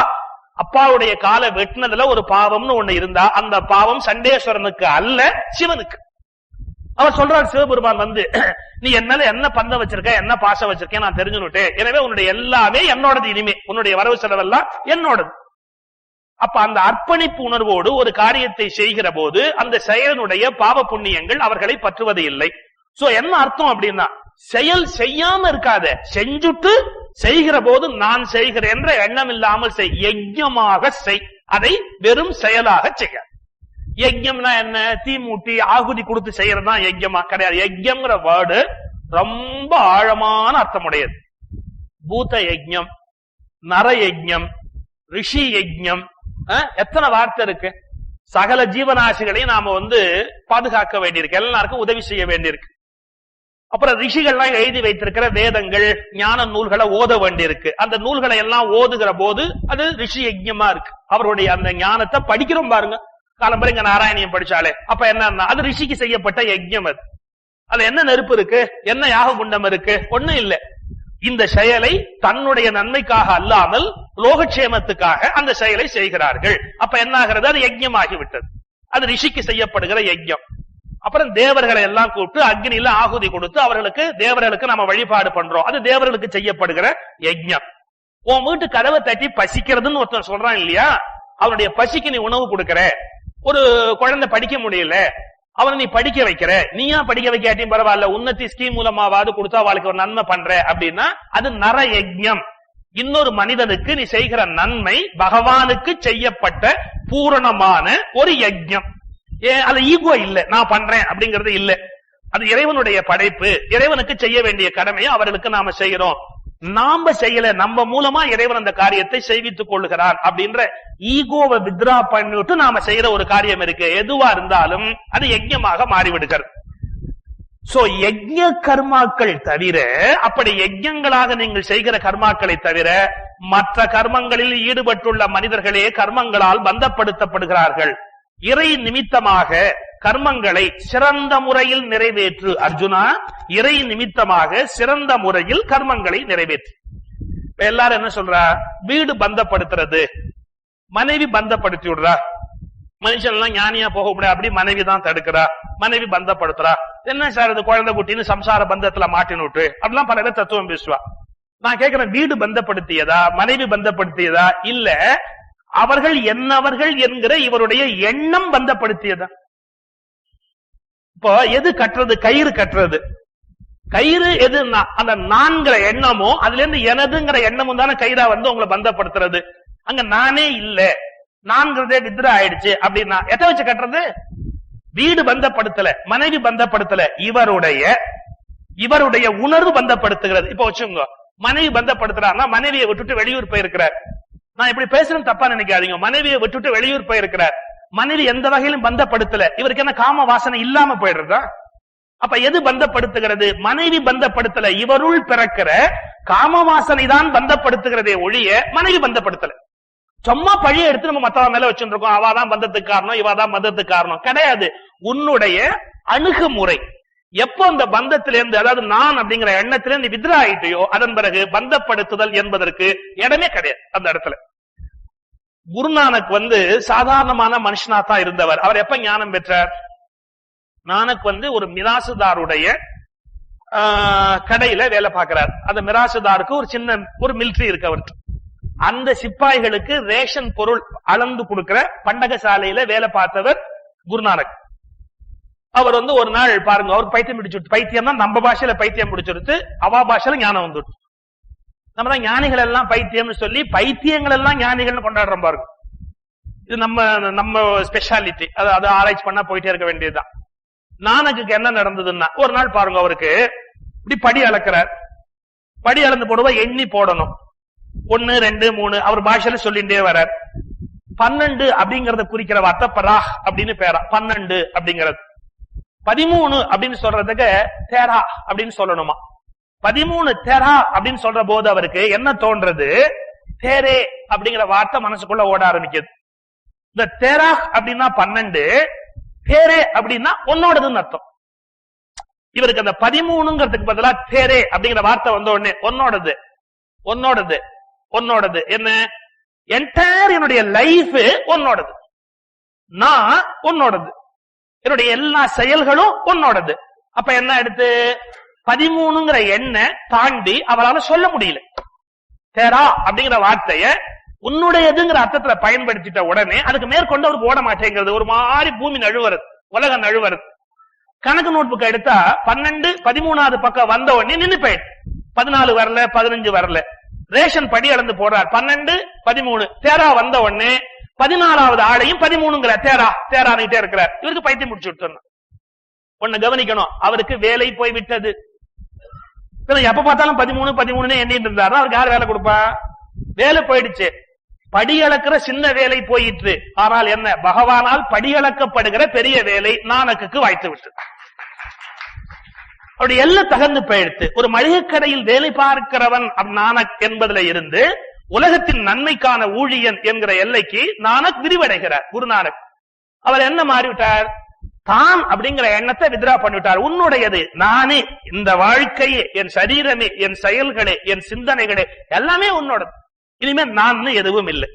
அப்பாவுடைய காலை வெட்டினதுல ஒரு பாவம்னு ஒண்ணு இருந்தா, அந்த பாவம் சண்டேஸ்வரனுக்கு அல்ல, சிவனுக்கு. அவர் சொல்றார், சிவபெருமான் வந்து நீ என்னால என்ன பந்த வச்சிருக்க, என்ன பாசம் வச்சிருக்கேன் நான் தெரிஞ்சுட்டேன், எனவே உன்னுடைய எல்லாமே என்னோடது, இனிமே உன்னுடைய வரவு செலவெல்லாம் என்னோடது. அப்ப அந்த அர்ப்பணிப்பு உணர்வோடு ஒரு காரியத்தை செய்கிற போது அந்த செயலனுடைய பாவ புண்ணியங்கள் அவர்களை பற்றுவது இல்லை. சோ என்ன அர்த்தம் அப்படின்னா, செயல் செய்யாம இருக்காத, செஞ்சுட்டு செய்கிற போது நான் செய்கிறேன் என்ற எண்ணம் இல்லாமல் செய், யஜ்ஞமாக செய், அதை வெறும் செயலாக செய்ய. யஜ்ஞம்னா என்ன, தீ மூட்டி ஆகுதி கொடுத்து செய்யறதுதான் யஜ்ஞமா கிடையாது. யஜ்ஞம்ங்கிற வேர்டு ரொம்ப ஆழமான அர்த்தமுடையது. பூத யஜ்ஞம், நர யஜ்ஞம், ரிஷி யஜ்ஞம், எத்தனை வார்த்தை இருக்கு. சகல ஜீவராசிகளையும் நாம வந்து பாதுகாக்க வேண்டியிருக்கு, எல்லாருக்கும் உதவி செய்ய வேண்டியிருக்கு. அப்புறம் ரிஷிகள்லாம் எழுதி வைத்திருக்கிற வேதங்கள், ஞான நூல்களை ஓத வேண்டியிருக்கு. அந்த நூல்களை எல்லாம் ஓதுகிற போது அது ரிஷி யஜ்ஞமா இருக்கு. அவருடைய அந்த ஞானத்தை படிக்கிறோம் பாருங்க, காலம்பரை இங்க நாராயணியம் படிச்சாலே, அப்ப என்ன, அது ரிஷிக்கு செய்யப்பட்ட யஜ்ஞம். அது என்ன நெருப்பு இருக்கு, என்ன யாக குண்டம் இருக்கு, ஒண்ணும் இல்லை. இந்த செயலை தன்னுடைய நன்மைக்காக அல்லாமல் லோகக்ஷேமத்துக்காக அந்த செயலை செய்கிறார்கள். அப்ப என்ன ஆகிறது, அது யஜ்ஞமாகிவிட்டது. அது ரிஷிக்கு செய்யப்படுகிற யஜ்ஞம். அப்புறம் தேவர்களை எல்லாம் கூப்பிட்டு அக்னியில ஆகுதி கொடுத்து அவர்களுக்கு, தேவர்களுக்கு நம்ம வழிபாடு பண்றோம், அது தேவர்களுக்கு செய்யப்படுகிற யஜ்ஞம். உன் வீட்டு கதவை தட்டி பசிக்கிறதுன்னு ஒருத்தன் சொல்றான் இல்லையா, அவனுடைய பசிக்கு நீ உணவு கொடுக்கிற. ஒரு குழந்தை படிக்க முடியல, அவனை நீ படிக்க வைக்கிற, நீயா படிக்க வைக்காட்டியும் பரவாயில்ல, உன்னதி ஸ்கீம் மூலமாவது கொடுத்தா அவளுக்கு ஒரு நன்மை பண்ற அப்படின்னா அது நர யஜ்ஞம். இன்னொரு மனிதனுக்கு நீ செய்கிற நன்மை பகவானுக்கு செய்யப்பட்ட பூரணமான ஒரு யஜ்ஞம். அது ஈகோ இல்ல, நான் பண்றேன் அப்படிங்கறது இல்ல, அது இறைவனுடைய படைப்பு, இறைவனுக்கு செய்ய வேண்டிய கடமையை அவர்களுக்கு நாம செய்யறோம். நாம செய்யல, நம்ம மூலமா இறைவன் அந்த காரியத்தை செய்வித்துக் கொள்ளுகிறான் அப்படின்ற ஈகோவை வித்ரா பண்ணிட்டு நாம செய்யற ஒரு காரியம் இருக்கு. எதுவா இருந்தாலும் அது யஜ்ஞமாக மாறிவிடுகிறது. சோ யஜ்ஞ கர்மாக்கள் தவிர, அப்படி யஜ்ஞங்களாக நீங்கள் செய்கிற கர்மாக்களை தவிர மற்ற கர்மங்களில் ஈடுபட்டுள்ள மனிதர்களே கர்மங்களால் பந்தப்படுத்தப்படுகிறார்கள். இறை நிமித்தமாக கர்மங்களை சிறந்த முறையில் நிறைவேற்று அர்ஜுனா, இறை நிமித்தமாக சிறந்த முறையில் கர்மங்களை நிறைவேற்று. எல்லாரும் என்ன சொல்றா, வீடு பந்தப்படுத்துறது, மனைவி பந்தப்படுத்தி விடுறா, மனுஷன் எல்லாம் ஞானியா போக முடியாது, அப்படி மனைவி தான் தடுக்கிறா, மனைவி பந்தப்படுத்துறா. என்ன சார் இது, குழந்தை குட்டின்னு சம்சார பந்தத்துல மாட்டினுட்டு அப்படிலாம் பல பேர் தத்துவம் பேசுவா. நான் கேட்கிறேன், வீடு பந்தப்படுத்தியதா, மனைவி பந்தப்படுத்தியதா, இல்ல அவர்கள் என்னவர்கள் என்கிற இவருடைய எண்ணம் பந்தப்படுத்தியதா? இப்போ எது கட்டுறது, கயிறு கட்டுறது, கயிறு எதுன்னா அந்த நான்கிற எண்ணமோ, அதுல இருந்து எனதுங்கிற எண்ணமும் தானே கயிறா வந்து உங்களை பந்தப்படுத்துறது. அங்க நானே இல்ல, நான்கிறதே வித்ரா ஆயிடுச்சு அப்படின்னா எதை வச்சு கட்டுறது? வீடு பந்தப்படுத்தல, மனைவி பந்தப்படுத்தல, இவருடைய உணர்வு பந்தப்படுத்துகிறது. இப்ப வச்சுங்க, மனைவி பந்தப்படுத்துறாங்கன்னா மனைவியை விட்டுட்டு வெளியூர் போயிருக்கிறார். நான் இப்படி பேசுறேன்னு தப்பா நினைக்காதீங்க, மனைவியை விட்டுட்டு வெளியூர் போயிருக்கிறார். மனைவி எந்த வகையிலும் பந்தப்படுத்தல, இவருக்கு என்ன காம வாசனை இல்லாம போயிடுறதா? அப்ப எது பந்தப்படுத்துகிறது? மனைவி பந்தப்படுத்தல, இவருள் பிறக்கிற காம வாசனை தான் பந்தப்படுத்துகிறதே ஒழிய மனைவி பந்தப்படுத்தல. சும்மா பழிய எடுத்து நம்ம மத்தவ மேல வச்சுருக்கோம், அவாதான் பந்தத்துக்கு காரணம், இவாதான் பந்தத்துக்கு காரணம் கிடையாது. உன்னுடைய அணுகுமுறை, எப்போ அந்த பந்தத்திலிருந்து, அதாவது நான் அப்படிங்கிற எண்ணத்திலிருந்து வித்ரா ஆயிட்டையோ, அதன் பிறகு பந்தப்படுத்துதல் என்பதற்கு இடமே கிடையாது அந்த இடத்துல. குருநானக் சாதாரணமான மனுஷனா தான் இருந்தவர். அவர் எப்ப ஞானம் பெற்றார்? நானக் ஒரு மிராசுதாருடைய கடையில வேலை பார்க்கிறார். அந்த மிராசுதாருக்கு ஒரு சின்ன ஒரு மிலிட்டரி இருக்கு அவருக்கு. அந்த சிப்பாய்களுக்கு ரேஷன் பொருள் அளந்து கொடுக்கிற பண்டகசாலையில வேலை பார்த்தவர் குருநானக். அவர் ஒரு நாள் பாருங்க, அவர் பைத்தியம் பிடிச்சு, பைத்தியம் தான் நம்ம பாஷையில பைத்தியம் பிடிச்சிருத்து, அவா பாஷையில ஞானம் வந்துடுச்சு. நம்ம தான் ஞானிகள் எல்லாம் பைத்தியம்னு சொல்லி பைத்தியங்கள் எல்லாம் ஞானிகள் கொண்டாடுறோம் பாருங்க. இது நம்ம ஸ்பெஷாலிட்டி. அதை ஆராய்ச்சி பண்ணா போயிட்டே இருக்க வேண்டியதுதான். நானக்கு என்ன நடந்ததுன்னா, ஒரு நாள் பாருங்க, அவருக்கு இப்படி படி அளக்கிறார். படி அளந்து போடுவா எண்ணி போடணும். 1 2 3 அவர் பாஷையில சொல்லிட்டே வர்றார். 12 அப்படிங்கறத குறிக்கிற வார்த்தை பராஹ் அப்படின்னு பேரா. 12 அப்படிங்கிறது 13 அப்படின்னு சொல்றதுக்கு தேரா அப்படின்னு சொல்லணுமா. 13 தேரா அப்படின்னு சொல்ற போது அவருக்கு என்ன தோன்றது? தேரே அப்படிங்கிற வார்த்தை மனசுக்குள்ள ஓட ஆரம்பிக்குது. இந்த தேரா அப்படின்னா 12, தேரே அப்படின்னா உன்னோடதுன்னு அர்த்தம். இவருக்கு அந்த 13ங்கிறதுக்கு பதிலா தேரே அப்படிங்கிற வார்த்தை வந்த உடனே உன்னோடது உன்னோடது உன்னோடது என்ன, என்டையர் என்னுடைய லைஃப் உன்னோடது, நான் உன்னோடது, என்னுடைய எல்லா செயல்களும் உன்னோடது. அப்ப என்ன எடுத்து 13ங்கிற எண்ணை தாண்டி அவரால் சொல்ல முடியல. தேரா அப்படிங்கிற வார்த்தைய உன்னுடையதுங்கிற அர்த்தத்துல பயன்படுத்திட்ட உடனே அதுக்கு மேற்கொண்டு அவருக்கு ஓட மாட்டேங்கிறது. ஒரு மாதிரி பூமி நழுவுறது, உலகம் நழுவுறது. கணக்கு நோட் புக் எடுத்தா 12 13வது பக்கம் வந்த உடனே நின்று போயிடு. 14 வரல, 15 வரல. ரேஷன் படி அளந்து போடுறார். 12 13 தேரா வந்த உடனே 14வது ஆளையும் 13ங்கிற தேரானிட்டே இருக்கிறார். இவருக்கு பைத்தியம் முடிச்சு விட்டு ஒண்ணு கவனிக்கணும், அவருக்கு வேலை போய் விட்டது. எப்ப பார்த்தாலும் 13 13 எண்ணிட்டு இருந்தாருன்னா அவருக்கு யார் வேலை கொடுப்பா? வேலை போயிடுச்சு. படியளக்கிற சின்ன வேலை போயிற்று. ஆனால் என்ன, பகவானால் படியளக்கப்படுகிற பெரிய வேலை நானக்கு வாய்த்து விட்டு அவருடைய எல்லாம் தகர்ந்து போயிடுத்து. ஒரு மளிகை கடையில் வேலை பார்க்கிறவன் நானக் என்பதுல இருந்து உலகத்தின் நன்மைக்கான ஊழியன் என்கிற எல்லைக்கு நானக் விரிவடைகிறார் குருநானக். அவர் என்ன மாறிவிட்டார்? தான் அப்படிங்கிற எண்ணத்தை வித்ரா பண்ணிவிட்டார். உன்னுடையது, நானே, இந்த வாழ்க்கையே, என் சரீரமே, என் செயல்களே, என் சிந்தனைகளே எல்லாமே உன்னோடது. இனிமே நான் எதுவும் இல்லை.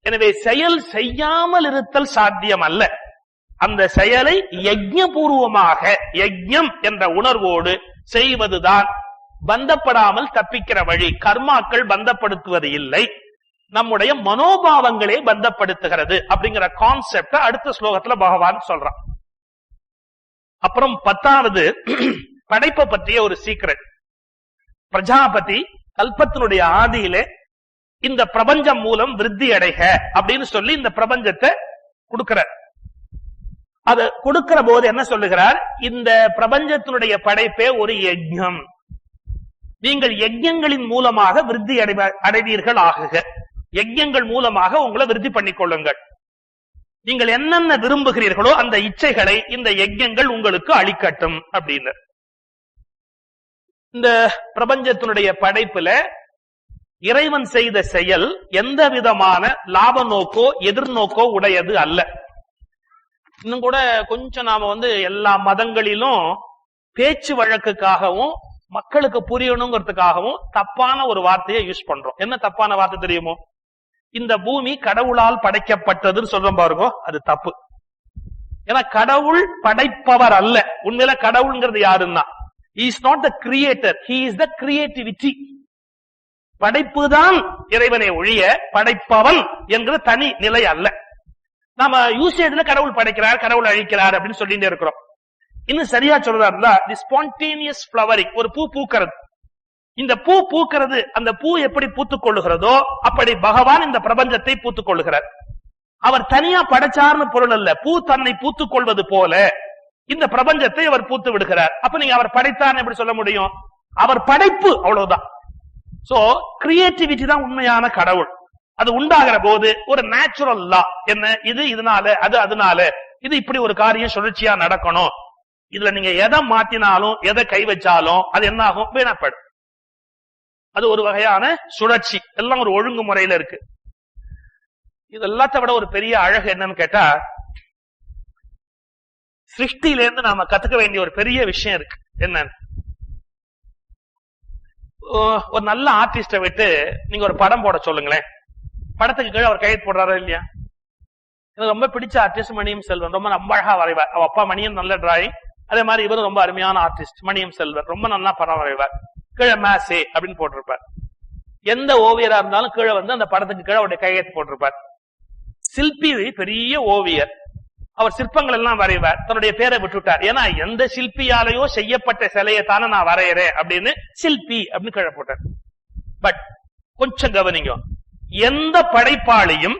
எனவே செயல் செய்யாமல் இருத்தல் சாத்தியம் அல்ல. அந்த செயலை யஜ்ஞபூர்வமாக, யஜ்ஞம் என்ற உணர்வோடு செய்வதுதான் பந்தப்படாமல் தப்பிக்கிற வழி. கர்மாக்கள் பந்தப்படுத்துவது இல்லை, நம்முடைய மனோபாவங்களே பந்தப்படுத்துகிறது அப்படிங்கிற கான்செப்ட அடுத்த ஸ்லோகத்துல பகவான் சொல்றான். அப்புறம் 10வது படைப்பை பற்றிய ஒரு சீக்ரெட். பிரஜாபதி கல்பத்தினுடைய ஆதியிலே இந்த பிரபஞ்சம் மூலம் விருத்தி அடைக அப்படின்னு சொல்லி இந்த பிரபஞ்சத்தை கொடுக்கிறார். அது கொடுக்கிற போது என்ன சொல்லுகிறார்? இந்த பிரபஞ்சத்தினுடைய படைப்பே ஒரு யஜ்ஞம். நீங்கள் யஜ்ஞங்களின் மூலமாக விருத்தி அடைவீர்கள் ஆகுக. யஜ்ஞங்கள் மூலமாக உங்களை விருத்தி பண்ணிக் கொள்ளுங்கள். நீங்கள் என்னென்ன விரும்புகிறீர்களோ அந்த இச்சைகளை இந்த யஜ்ஞங்கள் உங்களுக்கு அளிக்கட்டும் அப்படின்னு. இந்த பிரபஞ்சத்தினுடைய படைப்புல இறைவன் செய்த செயல் எந்த விதமான லாப நோக்கோ எதிர்நோக்கோ உடையது அல்ல. இன்னும் கூட கொஞ்சம் நாம எல்லா மதங்களிலும் பேச்சு வழக்குக்காகவும் மக்களுக்கு புரியணுங்கிறதுக்காகவும் தப்பான ஒரு வார்த்தையை யூஸ் பண்றோம். என்ன தப்பான வார்த்தை தெரியுமோ? இந்த பூமி கடவுளால் படைக்கப்பட்டதுன்னு சொல்றோம் பாருங்க, அது தப்பு. ஏன்னா கடவுள் படைப்பவர் அல்ல. உண்மையில கடவுள்ங்கிறது யாருன்னா, he is not the creator, he is the creativity. படைப்புதான் இறைவனை ஒழிய படைப்பவன் என்கிற தனி நிலை அல்ல. நாம யூசேஜ்ல கடவுள் படைக்கிறார், கடவுள் அழிக்கிறார் அப்படின்னு சொல்லிட்டே இருக்கிறோம். இன்னும் சரியா சொல்றதா இருந்தா தி ஸ்பான்டேனியஸ் ஃபிளவரிங், ஒரு பூ பூக்கிறது. இந்த பூ பூக்கிறது, அந்த பூ எப்படி பூத்துக் கொள்ளுகிறதோ அப்படி பகவான் இந்த பிரபஞ்சத்தை பூத்துக் கொள்ளுகிறார். அவர் தனியா படைச்சார்னு பொருள் அல்ல. பூ தன்னை பூத்துக் கொள்வது போல இந்த பிரபஞ்சத்தை அவர் பூத்து விடுகிறார். அப்ப நீங்க அவர் படைத்தார்னு எப்படி சொல்ல முடியும்? அவர் படைப்பு, அவ்வளவுதான். சோ கிரியேட்டிவிட்டி தான் உண்மையான கடவுள். அது உண்டாகிற போது ஒரு நேச்சுரல் லா, என்ன இது இதனால, அது அதனால, இது இப்படி ஒரு காரியம் சுழற்சியா நடக்கணும். இதுல நீங்க எதை மாத்தினாலும் எதை கை வச்சாலும் அது என்ன ஆகும்? வீணப்படும். அது ஒரு வகையான சுழற்சி. எல்லாம் ஒரு ஒழுங்கு முறையில இருக்கு. இது எல்லாத்த விட ஒரு பெரிய அழகு என்னன்னு கேட்டா, சிருஷ்டியிலேருந்து நாம கத்துக்க வேண்டிய ஒரு பெரிய விஷயம் இருக்கு. என்னன்னு, ஒரு நல்ல ஆர்டிஸ்ட விட்டு நீங்க ஒரு படம் போட சொல்லுங்களேன், படத்துக்கு கீழே அவர் கையெழுத்து போடுறாரா இல்லையா? எனக்கு ரொம்ப பிடிச்ச ஆர்டிஸ்ட் மணியம் செல்வன். ரொம்ப அழகா வரைவார். அவ அப்பா மணியம் நல்ல டிராயிங், அதே மாதிரி இவரும் ரொம்ப அருமையான ஆர்டிஸ்ட் மணியம் செல்வன். ரொம்ப நல்லா படம் வரைவார். கீழே மேசே அப்படின்னு போட்டிருப்பார். எந்த ஓவியரா இருந்தாலும் கீழே வந்து அந்த படத்துக்கு கீழே அவருடைய கையெழுத்து போட்டிருப்பார். சிற்பி பெரிய ஓவியர், அவர் சிற்பங்கள் எல்லாம் வரைவார். தன்னுடைய பேரை விட்டுட்டார். ஏன்னா எந்த சிற்பியாலேயோ செய்யப்பட்ட சிலையை தானே நான் வரையறேன் அப்படின்னு சிற்பி அப்படின்னு கீழே போட்டார். பட் கொஞ்சம் கவனிங்க, எந்த படைப்பாளியும்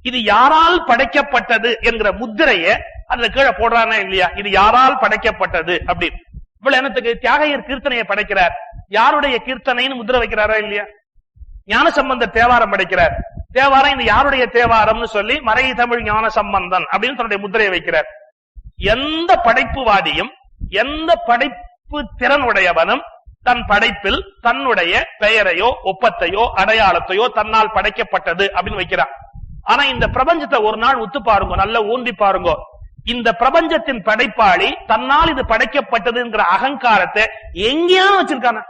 இது யாரால் படைக்கப்பட்டது என்கிற முத்திரையை அதுல கீழே போடுறானே இல்லையா? இது யாரால் படைக்கப்பட்டது அப்படின்னு. இவ்வளவு என்னத்துக்கு தியாகையர் கீர்த்தனையை படைக்கிறார், யாருடைய கீர்த்தனைன்னு முத்திரை வைக்கிறாரா இல்லையா? ஞானசம்பந்தர் தேவாரம் படைக்கிறார், தேவாரம் இது யாருடைய தேவாரம்னு சொல்லி மறை தமிழ் ஞான சம்பந்தன் அப்படின்னு தன்னுடைய முத்திரையை வைக்கிறார். எந்த படைப்புவாதியும் எந்த படைப்பு திறனுடையவனும் தன் படைப்பில் தன்னுடைய பெயரையோ ஒப்பத்தையோ அடையாளத்தையோ தன்னால் படைக்கப்பட்டது அப்படின்னு வைக்கிறார். ஆனா இந்த பிரபஞ்சத்தை ஒரு நாள் உத்து பாருங்க, நல்ல ஊன்றி பாருங்க. இந்த பிரபஞ்சத்தின் படைப்பாளி தன்னால் இது படைக்கப்பட்டதுங்கிற அகங்காரத்தை எங்கேயாவது வச்சிருக்கான?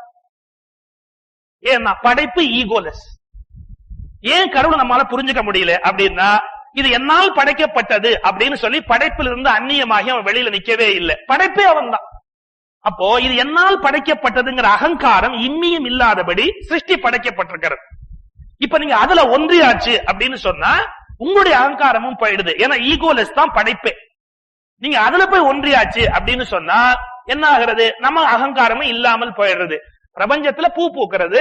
ஏன்னா படைப்பு ஈகோலெஸ். ஏன் கடவுளை நம்மால புரிஞ்சுக்க முடியல அப்படின்னா, இது என்னால் படைக்கப்பட்டது அப்படின்னு சொல்லி படைப்பில் இருந்து அந்நியமாகி அவன் வெளியில நிக்கவே இல்லை. படைப்பே அவன் தான். அப்போ இது என்னால் படைக்கப்பட்டதுங்கிற அகங்காரம் இம்மியும் இல்லாதபடி சிருஷ்டி படைக்கப்பட்டிருக்கிறது. இப்ப நீங்க அதுல ஒன்றியாச்சு அப்படின்னு சொன்னா உங்களுடைய அகங்காரமும் போயிடுது. ஏன்னா ஈகோலெஸ் தான் படைப்பே. நீங்க அதுல போய் ஒன்றியாச்சு அப்படின்னு சொன்னா என்ன ஆகிறது? நம்ம அகங்காரமும் இல்லாமல் போயிடுறது. பிரபஞ்சத்துல பூ பூக்கிறது,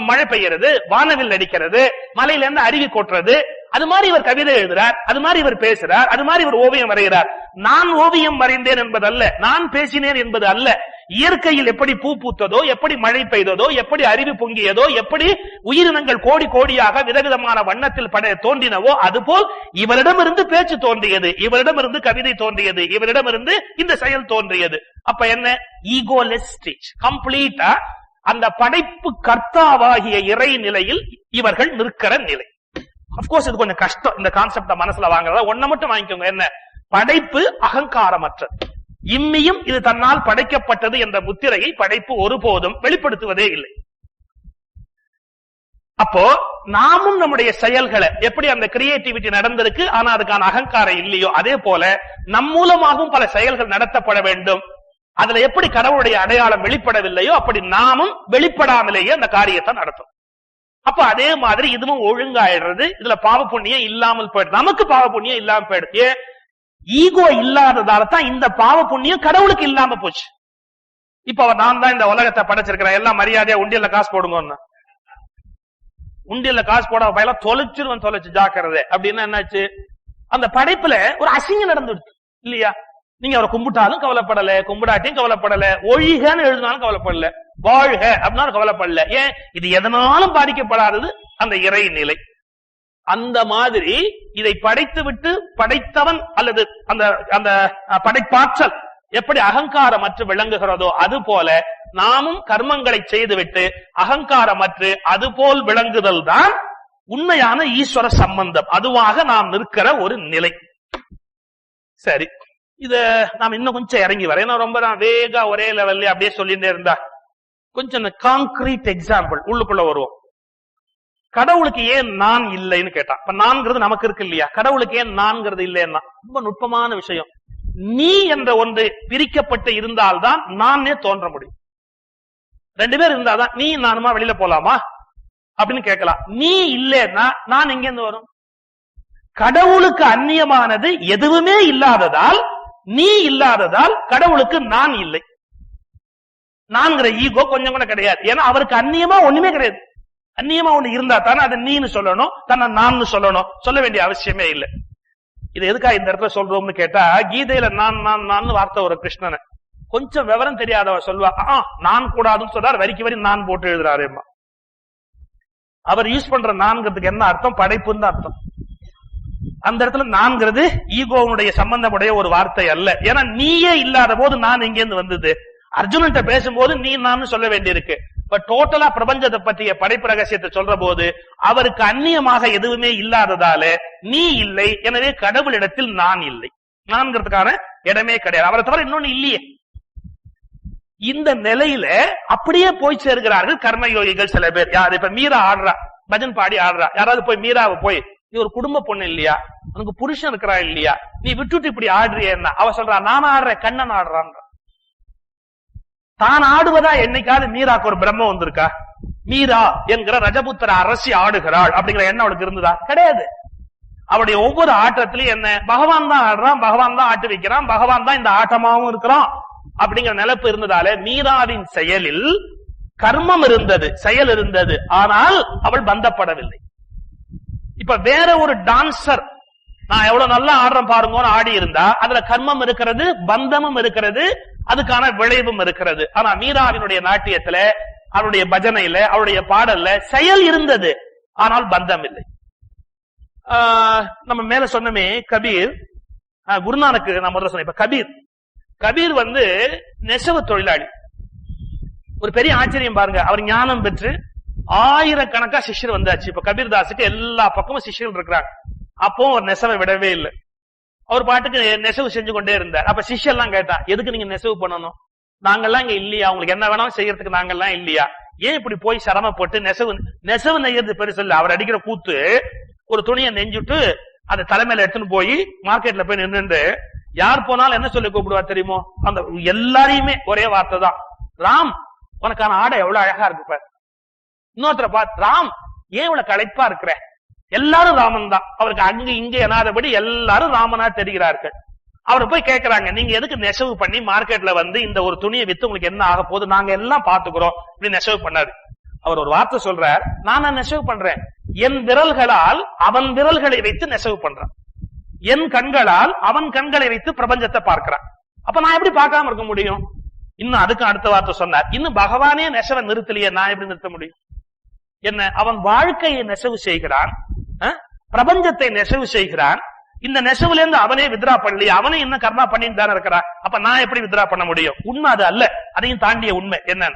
மழை பெய்யறது, வானவில் அடிக்கிறது, மலையில இருந்து அருவி கொட்டுறது, அது மாதிரி இவர் கவிதை எழுதுறார், அது மாதிரி இவர் பேசுறார், அது மாதிரி இவர் ஓவியம் வரைகிறார். நான் ஓவியம் வரைந்தேன் என்பது அல்ல, நான் பேசினேன் என்பது அல்ல. இயற்கையில் எப்படி பூ பூத்ததோ, எப்படி மழை பெய்ததோ, எப்படி அருவி பொங்கியதோ, எப்படி உயிரினங்கள் கோடி கோடியாக விதவிதமான வண்ணத்தில் தோன்றினவோ, அதுபோல் இவரிடமிருந்து பேச்சு தோன்றியது, இவரிடமிருந்து கவிதை தோன்றியது, இவரிடமிருந்து இந்த செயல் தோன்றியது. அப்ப என்ன? Egoless stage. கம்ப்ளீட்டா அந்த படைப்பு கர்த்தாவாகிய இறை நிலையில் இவர்கள் நிற்கிற நிலை. அப்கோர்ஸ் இது கொஞ்சம் கஷ்டம் இந்த கான்செப்ட மனசுல வாங்குறதா. ஒன்ன மட்டும் வாங்கிக்கோங்க, என்ன? படைப்பு அகங்காரமற்றது. இம்மியும் இது தன்னால் படைக்கப்பட்டது என்ற முத்திரையை படைப்பு ஒருபோதும் வெளிப்படுத்துவதே இல்லை. அப்போ நாமும் நம்முடைய செயல்களை எப்படி அந்த கிரியேட்டிவிட்டி நடந்திருக்கு, ஆனா அதுக்கான அகங்காரம் இல்லையோ, அதே போல நம் மூலமாகவும் பல செயல்கள் நடத்தப்பட வேண்டும். அதுல எப்படி கடவுளுடைய அடையாளம் வெளிப்படவில்லையோ அப்படி நாமும் வெளிப்படாமலேயே அந்த காரியத்தை நடத்தும். அப்ப அதே மாதிரி இதுவும் ஒழுங்காயிடுறது. இதுல பாவ புண்ணியம் இல்லாமல் போயிடுது. நமக்கு பாவ புண்ணியம் இல்லாம போயிடுது. ஈகோ இல்லாததால தான் இந்த பாவ புண்ணியம் கடவுளுக்கு இல்லாம போச்சு. இப்ப நான் தான் இந்த உலகத்தை படைச்சிருக்கிறேன், எல்லாம் மரியாதையா உண்டியல்ல காசு போடுங்க. உண்டியல்ல காசு போட பயில தொலைச்சிருவன், தொலைச்சு ஜாக்கிரதை அப்படின்னா என்னாச்சு? அந்த படைப்புல ஒரு அசிங்கம் நடந்துடுச்சு இல்லையா? நீங்க அவரை கும்பிட்டாலும் கவலைப்படல, கும்பிடாட்டியும் கவலைப்படல, ஒழிகன்னு எழுதினாலும் கவலைப்படல, வாழ்க அப்படின்னாலும் கவலைப்படல. ஏன்? இது எதனாலும் பாதிக்கப்படாதது அந்த இறை நிலை. அந்த மாதிரி இதை படைத்து விட்டு படைத்தவன் அல்லது அந்த அந்த படைப்பாற்றல் எப்படி அகங்காரமற்று விளங்குகிறதோ அது போல நாமும் கர்மங்களை செய்துவிட்டு அகங்காரமற்று அதுபோல் விளங்குதல் தான் உண்மையான ஈஸ்வர சம்பந்தம். அதுவாக நாம் நிற்கிற ஒரு நிலை. சரி, இத நாம் இன்னும் கொஞ்சம் இறங்கி வர, ஏன்னா ரொம்ப வேகா ஒரே லெவல்ல அப்படியே சொல்லிட்டே இருந்தா கொஞ்சம் கான்கிரீட் எக்ஸாம்பிள் உள்ளுக்குள்ள வருவோம். கடவுளுக்கு ஏன் நான் இல்லைன்னு கேட்டா, இப்ப நான்கிறது நமக்கு இருக்கு இல்லையா, கடவுளுக்கு ஏன் நான்கிறது இல்லைன்னா ரொம்ப நுட்பமான விஷயம். நீ என்ற ஒன்று பிரிக்கப்பட்டு இருந்தால்தான் நானே தோன்ற முடியும். ரெண்டு பேர் இருந்தாதான் நீ நானுமா வெளியில போலாமா அப்படின்னு கேட்கலாம். நீ இல்லைன்னா நான் எங்க இருந்து வரும்? கடவுளுக்கு அந்நியமானது எதுவுமே இல்லாததால், நீ இல்லாததால் கடவுளுக்கு நான் இல்லை. நான்கிற ஈகோ கொஞ்சம் கூட கிடையாது. ஏன்னா அவருக்கு அந்நியமா ஒண்ணுமே கிடையாது. அந்நியமா ஒண்ணு இருந்தா தானே அதை நீன்னு சொல்லணும், தன்னை நான் சொல்லணும். சொல்ல வேண்டிய அவசியமே இல்லை. இது எதுக்கா இந்த இடத்துல சொல்றோம்னு கேட்டா, கீதையில நான் வார்த்தை ஒரு கிருஷ்ணனை கொஞ்சம் விவரம் தெரியாதவ சொல்வா, நான் கூடாதுன்னு சொல்றாரு, வரிக்கு வரி நான் போட்டு எழுதுறாருமா. அவர் யூஸ் பண்ற நான்கிறதுக்கு என்ன அர்த்தம்? படைப்புன்னு தான் அர்த்தம். அந்த இடத்துல நான்கிறது ஈகோவுடைய சம்பந்தமுடைய ஒரு வார்த்தை அல்ல. ஏன்னா நீயே இல்லாத போது நான் எங்கேருந்து வந்தது? அர்ஜுனன்ட்ட பேசும்போது நீ நான் சொல்ல வேண்டியிருக்கு. பட் டோட்டலா பிரபஞ்சத்தை பற்றிய படைப்பு ரகசியத்தை சொல்ற போது அவருக்கு அந்நியமாக எதுவுமே இல்லாததால நீ இல்லை, எனவே கடவுளிடத்தில் நான் இல்லை. நான்கிறதுக்கான இடமே கிடையாது. அவரை தவிர இன்னொன்னு இல்லையே. இந்த நிலையில அப்படியே போய் சேர்கிறார்கள் கர்மயோகிகள் சில பேர். யார் இப்ப மீரா ஆடுறா, பஜன் பாடி ஆடுறா, யாராவது போய் மீராவை போய், நீ ஒரு குடும்ப பொண்ணு இல்லையா, உனக்கு புருஷன் இருக்கிறா இல்லையா, நீ விட்டுட்டு இப்படி ஆடுறியன்னா அவ சொல்றா, நான் ஆடுறேன், கண்ணன் ஆடுறான். தான் ஆடுவதா என்னைக்காவது மீராக்கு ஒரு பிரம்மம் வந்திருக்கா? மீரா என்கிற ரஜபுத்திர அரசி ஆடுகிறாள் அப்படிங்கிற எண்ணம் அவளுக்கு இருந்ததா? கிடையாது. அவருடைய ஒவ்வொரு ஆட்டத்திலையும் என்ன, பகவான் தான் ஆடுறான், பகவான் தான் ஆட்டு வைக்கிறான், பகவான் தான் இந்த ஆட்டமாவும் இருக்கிறான் அப்படிங்கிற நிலைப்பு இருந்ததால மீராவின் செயலில் கர்மம் இருந்தது, செயல் இருந்தது, ஆனால் அவள் பந்தப்படவில்லை. இப்ப வேற ஒரு டான்சர் நான் எவ்வளவு நல்லா ஆடுறேன் பாருங்கன்னு ஆடி இருந்தா அதுல கர்மம் இருக்கிறது, பந்தமும் இருக்கிறது, அதுக்கான விளைவும் இருக்கிறது. ஆனா மீராவினுடைய நாட்டியத்துல, அவருடைய பஜனையில, அவருடைய பாடல்ல செயல் இருந்தது, ஆனால் பந்தம் இல்லை. நம்ம மேல சொன்னமே கபீர், குருநானக்கு நான் முதல்ல சொன்னேன். இப்ப கபீர் நெசவு தொழிலாளி. ஒரு பெரிய ஆச்சரியம் பாருங்க, அவர் ஞானம் பெற்று ஆயிரக்கணக்கா சிஷ்யர் வந்தாச்சு. இப்ப கபீர் தாஸுக்கு எல்லா பக்கமும் சிஷ்யர்கள் இருக்கிறாங்க. அப்போ ஒரு நெசவை விடவே இல்லை, அவர் பாட்டுக்கு நெசவு செஞ்சு கொண்டே இருந்தார். அப்ப சிஷ்யெல்லாம் கேட்டா, எதுக்கு நீங்க நெசவு பண்ணணும், நாங்கெல்லாம் இங்க இல்லையா, உங்களுக்கு என்ன வேணாலும் செய்யறதுக்கு நாங்கெல்லாம் இல்லையா, ஏன் இப்படி போய் சிரமப்பட்டு நெசவு நெய்யறது பெருசு இல்ல. அவர் அடிக்கிற கூத்து, ஒரு துணியை நெஞ்சுட்டு அதை தலைமையில எடுத்துன்னு போய் மார்க்கெட்ல போய் நின்று யார் போனாலும் என்ன சொல்லி கூப்பிடுவார் தெரியுமோ, அந்த எல்லாரையுமே ஒரே வார்த்தை தான், ராம் உனக்கான ஆடை எவ்வளவு அழகா இருக்கு பாரு. இன்னொருத்தரை பார்த்து, ராம் ஏன் இவ்வளவு களைப்பா இருக்கிற, எல்லாரும் ராமன் தான். அவருக்கு அங்க இங்க எனாதபடி எல்லாரும் ராமனா தெரிகிறார்கள். அவரை போய் கேட்கிறாங்க, நீங்க எதுக்கு நெசவு பண்ணி மார்க்கெட்ல இந்த ஒரு துணியை வித்து உங்களுக்கு என்ன ஆக போகுது, நாங்க எல்லாம் பாத்துக்கிறோம், இப்படி நெசவு பண்ணாரு. அவர் ஒரு வார்த்தை சொல்றார், நான் நெசவு பண்றேன், என் விரல்களால் அவன் விரல்களை வைத்து நெசவு பண்றான், என் கண்களால் அவன் கண்களை வைத்து பிரபஞ்சத்தை பார்க்கிறான். அப்ப நான் எப்படி பார்க்காம இருக்க முடியும்? இன்னும் அதுக்கு அடுத்த வார்த்தை சொன்னார், இன்னும் பகவானே நெசவை நிறுத்தலையே, நான் எப்படி நிறுத்த முடியும்? என்ன, அவன் வாழ்க்கையை நெசவு செய்கிறான், பிரபஞ்சத்தை நெசவு செய்கிறான். இந்த நெசவுல இருந்து அவனே வித்ரா பண்ணலையே, அவனே என்ன கர்மா பண்ணிட்டு தானே இருக்கிறான். அப்ப நான் எப்படி வித்ரா பண்ண முடியும்? உண்மை அது அல்ல, அதையும் தாண்டிய உண்மை என்ன,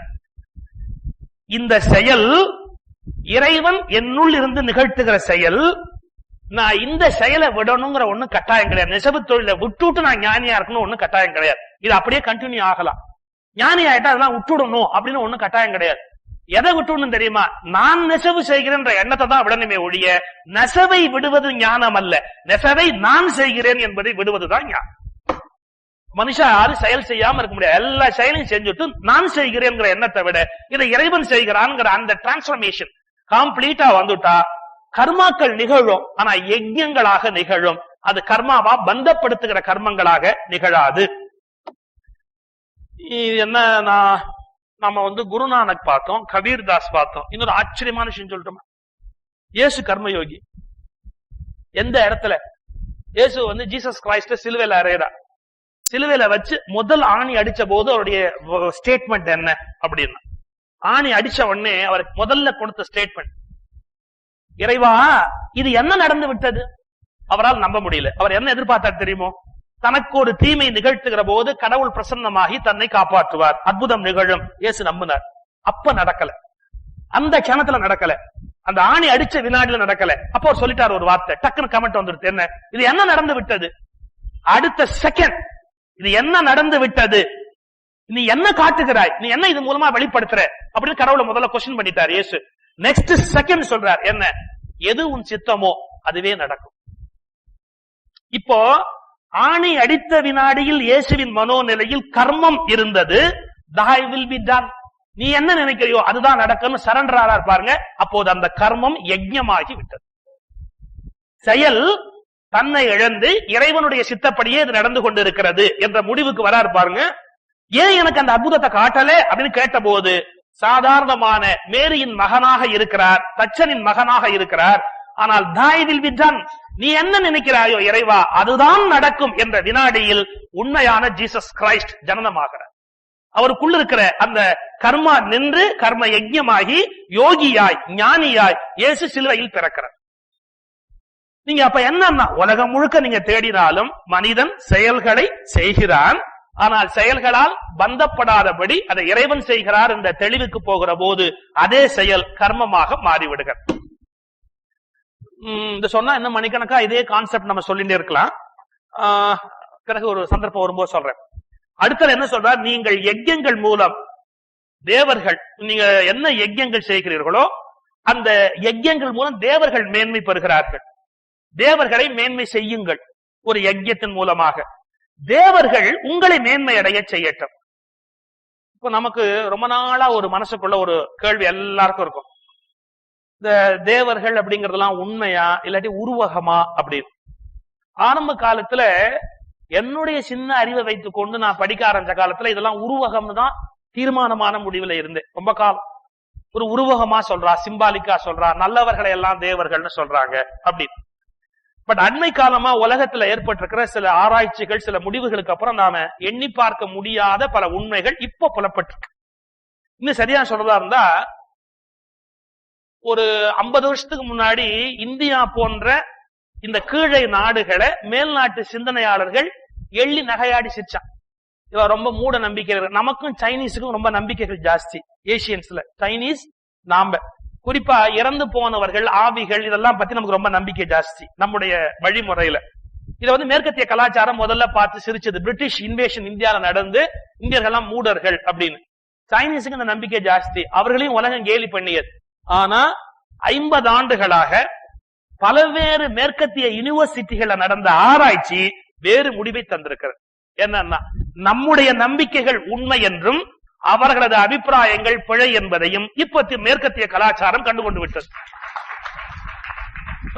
இந்த செயல் இறைவன் என்னுள் இருந்து நிகழ்த்துகிற செயல். நான் இந்த செயலை விடணுங்கிற ஒண்ணு கட்டாயம் கிடையாது. நெசவு தொழிலை விட்டுட்டு நான் ஞானியா இருக்கணும் ஒண்ணு கட்டாயம் கிடையாது. இது அப்படியே கண்டினியூ ஆகலாம். ஞானி ஆயிட்டா அதெல்லாம் விட்டுடணும் அப்படின்னு ஒண்ணு கட்டாயம் கிடையாது. எதை விட்டுணும் தெரியுமா? நான் நெசவு செய்கிறேன் எண்ணத்தை தான் விடணுமே ஒழிய நெசவை விடுவது ஞானம் அல்ல. நெசவை நான் செய்கிறேன் என்பதை விடுவதுதான் ஞானம். மனுஷா யாரும் செயல் செய்யாம இருக்க முடியாது. எல்லா செயலையும் செஞ்சுட்டு நான் செய்கிறேன் எண்ணத்தை விட இதை இறைவன் செய்கிறான் அந்த டிரான்ஸ்பர்மேஷன் கம்ப்ளீட்டா வந்துட்டா கர்மாக்கள் நிகழும், ஆனா யஜ்ஞங்களாக நிகழும். அது கர்மாவா பந்தப்படுத்துகிற கர்மங்களாக நிகழாது. என்ன, நம்ம குருநானக் பார்த்தோம், கபீர் தாஸ் பார்த்தோம். இன்னொரு ஆச்சரியமான விஷயம் சொல்லட்டுமா? இயேசு கர்மயோகி. எந்த இடத்துல இயேசு ஜீசஸ் கிரைஸ்ட் சிலுவையில அறையறா, சிலுவையில வச்சு முதல் ஆணி அடிச்ச போது அவருடைய ஸ்டேட்மெண்ட் என்ன அப்படின்னா, ஆணி அடிச்ச உடனே அவர் முதல்ல கொடுத்த ஸ்டேட்மெண்ட், இறைவா இது என்ன நடந்து விட்டது. அவரால் நம்ப முடியல. அவர் என்ன எதிர்பார்த்தார் தெரியுமோ? தனக்கு ஒரு தீமை நிகழ்த்துகிற போது கடவுள் பிரசன்னமாகி தன்னை காப்பாற்றுவார், அற்புதம் நிகழும். இயேசு நம்பினார். அப்ப நடக்கல, அந்த கணத்துல நடக்கல, அந்த ஆணி அடிச்ச வினாடியில நடக்கல. அப்போ அவர் சொல்லிட்டார் ஒரு வார்த்தை, டக்குன்னு கமெண்ட் வந்துருது, என்ன இது என்ன நடந்து விட்டது. அடுத்த செகண்ட் இது என்ன நடந்து விட்டது, நீ என்ன காட்டுகிறாய், நீ என்ன இது மூலமா வெளிப்படுத்துற அப்படின்னு கடவுளை முதல்ல கொஸ்டின் பண்ணிட்டார் இயேசு. நெக்ஸ்ட் செகண்ட் சொல்றார், என்ன, எது உன் சித்தமோ அதுவே நடக்கும். இப்போ ஆணி அடித்த வினாடியில் இயேசுவின் மனோநிலையில் கர்மம் இருந்தது. thy will be done, நீ என்ன நினைக்கிறியோ அதுதான் நடக்கும் சரண்டர் ஆறார் பாருங்க. அப்போது அந்த கர்மம் யஜ்ஞமாகி விட்டது. செயல் தன்னை இழந்து இறைவனுடைய சித்தப்படியே இது நடந்து கொண்டிருக்கிறது என்ற முடிவுக்கு வராரு பாருங்க. ஏன் எனக்கு அந்த அற்புதத்தை காட்டல அப்படின்னு கேட்ட போது, சாதாரணமான மேரியின் மகனாக இருக்கிறார், தச்சனின் மகனாக இருக்கிறார். ஆனால் thy will be done, நீ என்ன நினைக்கிறாயோ இறைவா அதுதான் நடக்கும் என்ற வினாடியில் உண்மையான ஜீசஸ் கிரைஸ்ட் ஜனனமாகிறார். அவருக்குள்ள இருக்கிற அந்த கர்மா நின்று கர்ம யஜ்ஞமாகி யோகியாய் ஞானியாய் இயேசு சிலுவையில் பிறக்கிறார். நீங்க அப்ப என்னன்னா, உலகம் முழுக்க நீங்க தேடினாலும் மனிதன் செயல்களை செய்கிறான், ஆனால் செயல்களால் பந்தப்படாதபடி அதை இறைவன் செய்கிறார் என்ற தெளிவுக்கு போகிற போது அதே செயல் கர்மமாக மாறிவிடுகிறது. இந்த சொன்னா இன்னும் மணிக்கணக்கா இதே கான்செப்ட் நம்ம சொல்லிட்டே இருக்கலாம். பிறகு ஒரு சந்தர்ப்பம் வரும்போது சொல்றேன். அடுத்தது என்ன சொல்றார், நீங்கள் யஜ்ஞங்கள் மூலம் தேவர்கள், நீங்க என்ன யஜ்ஞங்கள் செய்கிறீர்களோ அந்த யஜ்ஞங்கள் மூலம் தேவர்கள் மேன்மை பெறுகிறார்கள். தேவர்களை மேன்மை செய்யுங்கள். ஒரு யஜ்ஞத்தின் மூலமாக தேவர்கள் உங்களை மேன்மை அடைய செய்யட்டும். இப்ப நமக்கு ரொம்ப நாளா ஒரு மனசுக்குள்ள ஒரு கேள்வி எல்லாருக்கும் இருக்கும், இந்த தேவர்கள் அப்படிங்கறதெல்லாம் உண்மையா இல்லாட்டி உருவகமா அப்படின்னு. ஆரம்ப காலத்துல என்னுடைய சின்ன அறிவை வைத்துக் கொண்டு நான் படிக்க ஆரம்பிச்ச காலத்துல இதெல்லாம் உருவகம்னு தான் தீர்மானமான முடிவுல இருந்தேன். ரொம்ப காலம் ஒரு உருவகமா சொல்றா, சிம்பாலிக்கா சொல்றா, நல்லவர்களை எல்லாம் தேவர்கள்னு சொல்றாங்க அப்படின்னு. பட் அண்மை காலமா உலகத்துல ஏற்பட்டிருக்கிற சில ஆராய்ச்சிகள், சில முடிவுகளுக்கு அப்புறம் நாம எண்ணி பார்க்க முடியாத பல உண்மைகள் இப்ப புலப்பட்டிருக்கு. இன்னும் சரியா சொல்றதா இருந்தா, ஒரு 50 வருஷத்துக்கு முன்னாடி இந்தியா போன்ற இந்த கீழே நாடுகளை மேல்நாட்டு சிந்தனையாளர்கள் எள்ளி நகையாடி சிரிச்சான். இவ ரொம்ப மூட நம்பிக்கைகள். நமக்கும் சைனீஸுக்கும் ரொம்ப நம்பிக்கைகள் ஜாஸ்தி. ஏசியன்ஸ்ல சைனீஸ், நாம குறிப்பா இறந்து போனவர்கள், ஆவிகள், இதெல்லாம் பத்தி நமக்கு ரொம்ப நம்பிக்கை ஜாஸ்தி நம்முடைய வழிமுறையில. இத மேற்கத்திய கலாச்சாரம் முதல்ல பார்த்து சிரிச்சது. பிரிட்டிஷ் இன்வேஷன் இந்தியால நடந்து இந்தியர்கள்லாம் மூடர்கள் அப்படின்னு. சைனீஸுக்கு இந்த நம்பிக்கை ஜாஸ்தி, அவர்களையும் உலகம் கேலி பண்ணியது. ஆனா 50 ஆண்டுகளாக பல்வேறு மேற்கத்திய யூனிவர்சிட்டிகள்ல நடந்த ஆராய்ச்சி வேறு முடிவை தந்திருக்கிறது. என்னன்னா, நம்முடைய நம்பிக்கைகள் உண்மை என்றும் அவர்களது அபிப்பிராயங்கள் பிழை என்பதையும் இப்ப மேற்கத்திய கலாச்சாரம் கண்டுகொண்டு விட்டது.